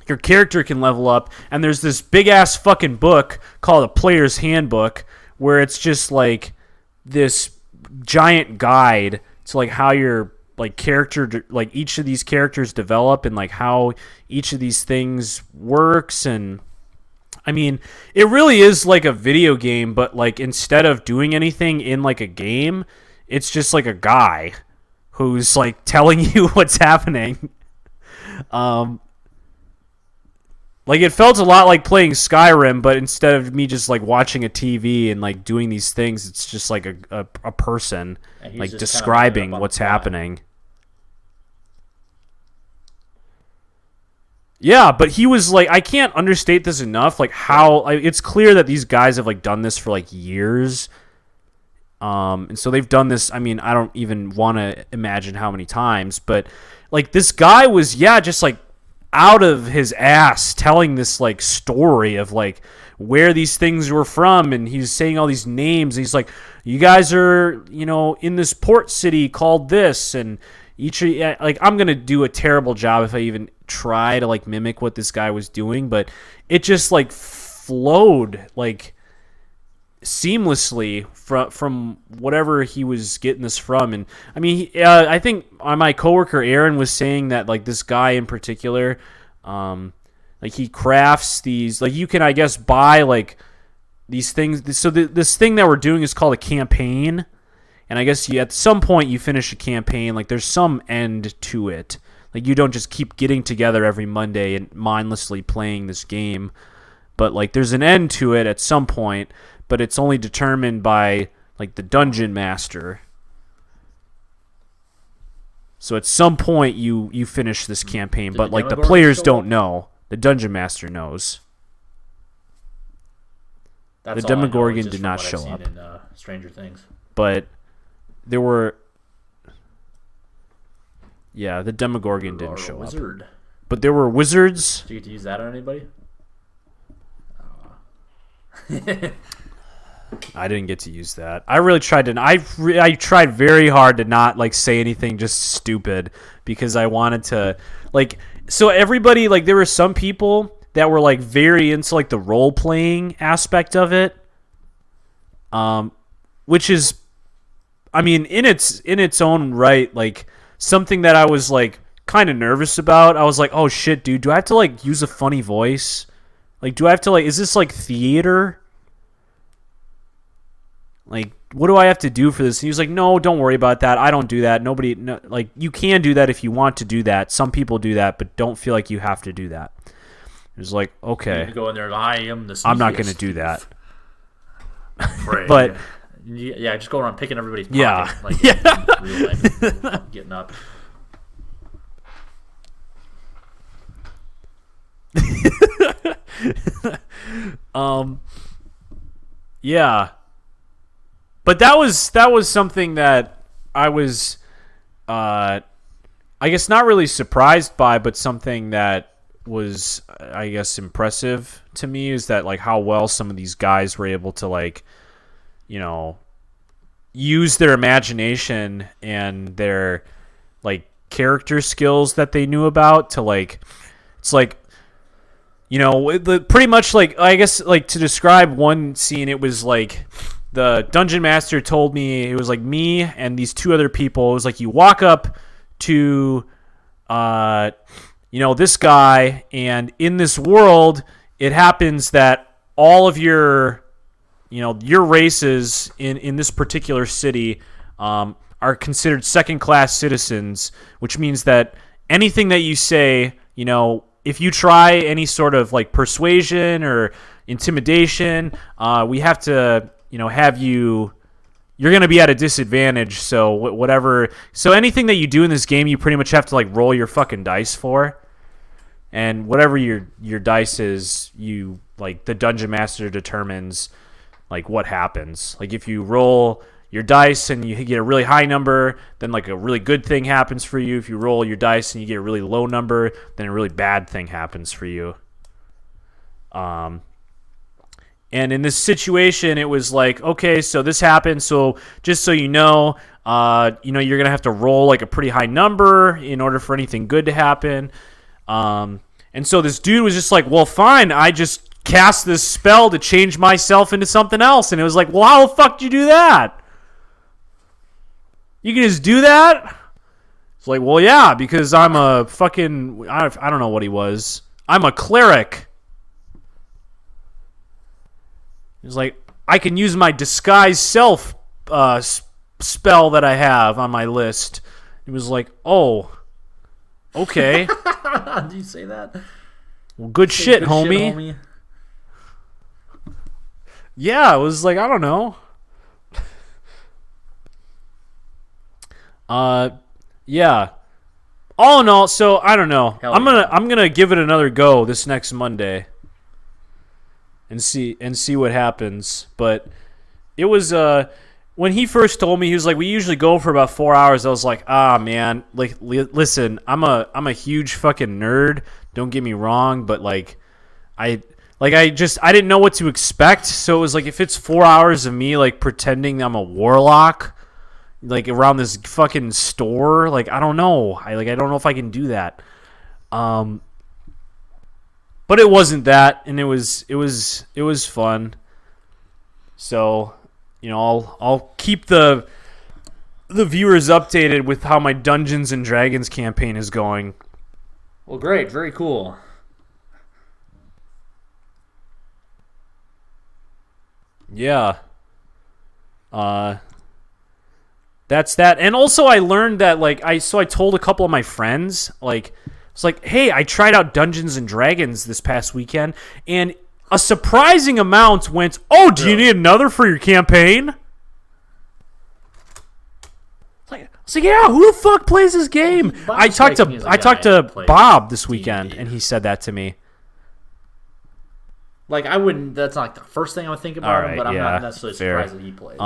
your character can level up. And there's this big ass fucking book called a Player's Handbook where it's just like this giant guide to like how your like character like each of these characters develop and like how each of these things works. And I mean, it really is like a video game, but like instead of doing anything in like a game, it's just like a guy who's like telling you what's happening. Like it felt a lot like playing Skyrim, but instead of me just like watching a TV and like doing these things, it's just like a person like describing what's happening. Yeah, but he was like, I can't understate this enough. Like how it's clear that these guys have like done this for like years. And so they've done this. I mean, I don't even want to imagine how many times, but like this guy was, just like out of his ass telling this like story of like where these things were from. And he's saying all these names. And he's like, you guys are, in this port city called this. And like, I'm going to do a terrible job if I even try to like mimic what this guy was doing, but it just like flowed like seamlessly from whatever he was getting this from. And I mean, I think my coworker Aaron was saying that like this guy in particular, like he crafts these, like you can, I guess, buy like these things. So this thing that we're doing is called a campaign. And I guess at some point you finish a campaign, like there's some end to it. Like you don't just keep getting together every Monday and mindlessly playing this game. But like there's an end to it at some point, but it's only determined by like the Dungeon Master. So at some point you finish this campaign, but like the players don't know. The Dungeon Master knows. The Demogorgon did not show up. In, Stranger Things. But there were... Yeah, the Demogorgon didn't show up. But there were wizards. Did you get to use that on anybody? I didn't get to use that. I really tried to. I tried very hard to not like say anything just stupid because I wanted to like. So everybody like there were some people that were like very into like the role playing aspect of it, which is, I mean, in its own right, like something that I was like kind of nervous about. I was like, oh shit, dude, do I have to like use a funny voice? Like, do I have to like? Is this like theater? Like, what do I have to do for this? And he was like, no, don't worry about that. I don't do that. Nobody, no, like, you can do that if you want to do that. Some people do that, but don't feel like you have to do that. It was like, okay. You go in there, I am the I'm not going to do that. But, yeah, just go around picking everybody's pocket. Yeah. Like, in real life, getting up. Yeah. But that was something that I was, I guess, not really surprised by, but something that was, I guess, impressive to me is that, like, how well some of these guys were able to, like, you know, use their imagination and their, like, character skills that they knew about to, like, it's like, you know, pretty much, like, I guess, like, to describe one scene, it was like the dungeon master told me it was like me and these two other people. It was like you walk up to, you know, this guy, and in this world, it happens that all of your, you know, your races in this particular city are considered second-class citizens, which means that anything that you say, you know, if you try any sort of, like, persuasion or intimidation, we have to, you know, have you're going to be at a disadvantage. So whatever. So anything that you do in this game, you pretty much have to, like, roll your fucking dice for. And whatever your dice is, you, like, the dungeon master determines, like, what happens. Like, if you roll your dice and you get a really high number, then, like, a really good thing happens for you. If you roll your dice and you get a really low number, then a really bad thing happens for you. And in this situation, it was like, okay, so this happened. So just so you know, you're gonna have to roll, like, a pretty high number in order for anything good to happen. And so this dude was just like, well, fine, I just cast this spell to change myself into something else. And it was like, well, how the fuck did you do that? You can just do that? It's like, well, yeah, because I'm a fucking, I don't know what he was. I'm a cleric. He's like, I can use my disguise self spell that I have on my list. He was like, oh, okay. Did you say that? Well, good shit, homie. Yeah, it was like, I don't know. Yeah. All in all, so I don't know. I'm gonna give it another go this next Monday and see what happens. But it was when he first told me, he was like, we usually go for about 4 hours. I was like, man, like, listen, I'm a huge fucking nerd. Don't get me wrong, but I didn't know what to expect. So it was like, if it's 4 hours of me, like, pretending I'm a warlock, like, around this fucking store, like, I don't know. I don't know if I can do that. But it wasn't that, and it was fun. So, you know, I'll keep the viewers updated with how my Dungeons and Dragons campaign is going. Well, great, very cool. Yeah. That's that. And also I learned that, like, I told a couple of my friends, like, it's like, hey, I tried out Dungeons and Dragons this past weekend, and a surprising amount went, oh, do you need another for your campaign? It's like, yeah, who the fuck plays this game? I talked to Bob this weekend, D&D. And he said that to me. Like, I wouldn't, that's not, like, the first thing I would think about him, but I'm not necessarily surprised that he plays.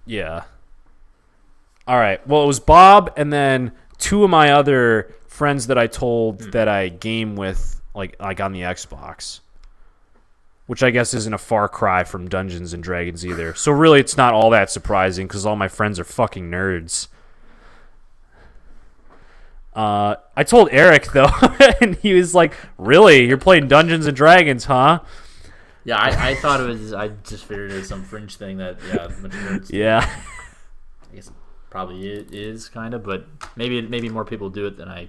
Yeah. All right. Well, it was Bob and then two of my other friends that I told that I game with, like on the Xbox, which I guess isn't a far cry from Dungeons and Dragons either. So really, it's not all that surprising because all my friends are fucking nerds. I told Eric though, and he was like, "Really? You're playing Dungeons and Dragons, huh?" Yeah, I thought it was. I just figured it was some fringe thing that a bunch of nerds do. Yeah. I guess it probably is kind of, but maybe more people do it than I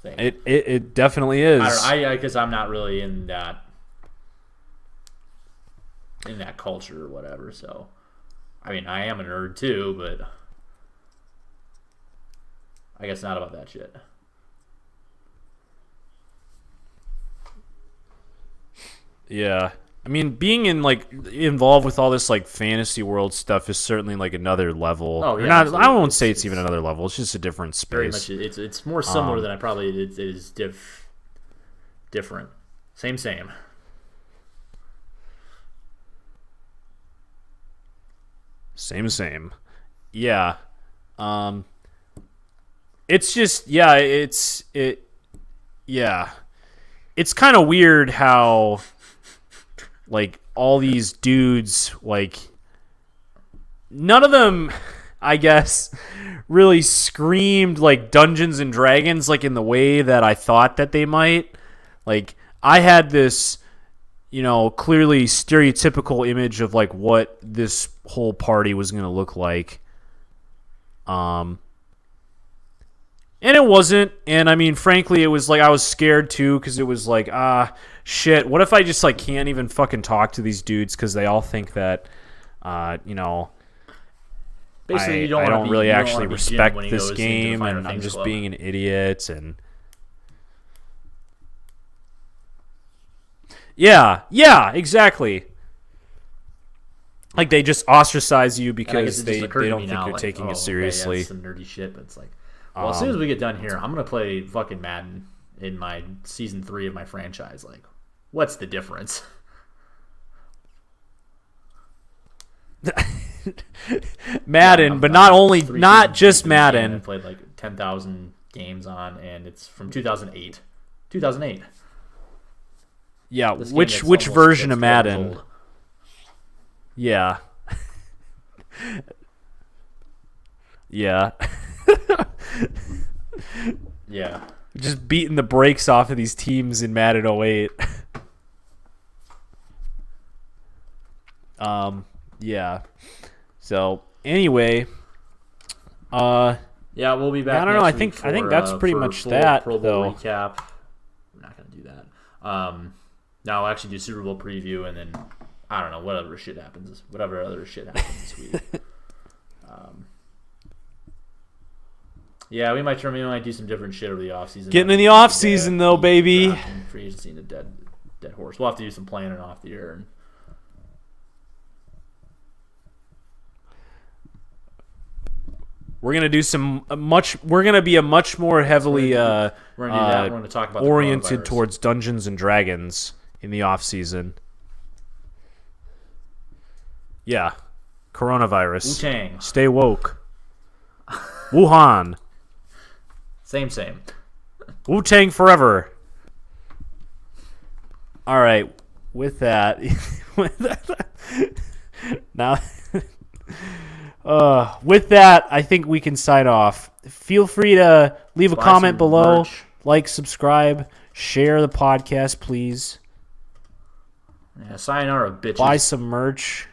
think. It definitely is. I guess I'm not really in that culture or whatever. So, I mean, I am a nerd too, but I guess not about that shit. Yeah. I mean, being involved with all this fantasy world stuff is certainly another level. Oh yeah, I won't say it's even another level. It's just a different space. Very much, it's more similar than I probably it is different. Same. Same. Yeah. It's just yeah, yeah. It's kind of weird how like all these dudes like none of them I guess really screamed like Dungeons and Dragons like in the way that I thought that they might. Like I had this clearly stereotypical image of like what this whole party was going to look like. And it wasn't. And I mean, frankly, it was like I was scared too because it was like, shit, what if I just like can't even fucking talk to these dudes because they all think that, Basically, I don't really actually respect this game and I'm just being an idiot and. Yeah, exactly. Like they just ostracize you because they don't think you're taking it seriously. Okay, yeah, some nerdy shit, but it's like, well, as soon as we get done here, I'm gonna play fucking Madden in my season 3 of my franchise. Like, what's the difference? Madden, but not just Madden. I played like 10,000 games on, and it's from 2008. 2008. Yeah, which version of Madden? Yeah. Yeah. Yeah. Just beating the brakes off of these teams in Madden 08. Yeah. So, anyway, yeah, we'll be back. I don't know. I think that's pretty much that. Pro Bowl recap. I'm not gonna do that. Now I'll actually do Super Bowl preview, and then I don't know whatever other shit happens this week. Yeah, we might do some different shit over the offseason. Getting in the offseason though, baby. Free agency and a dead horse. We'll have to do some planning off the air. And we're gonna do We're gonna be a much more heavily we're gonna do that. We're gonna talk about oriented towards Dungeons and Dragons in the off season. Yeah, coronavirus. Wu-Tang. Stay woke. Wuhan. Same. Wu-Tang forever. All right. With that, now. With that, I think we can sign off. Feel free to leave a comment below, merch. Like, subscribe, share the podcast, please. Yeah, sayonara, bitches. Buy some merch.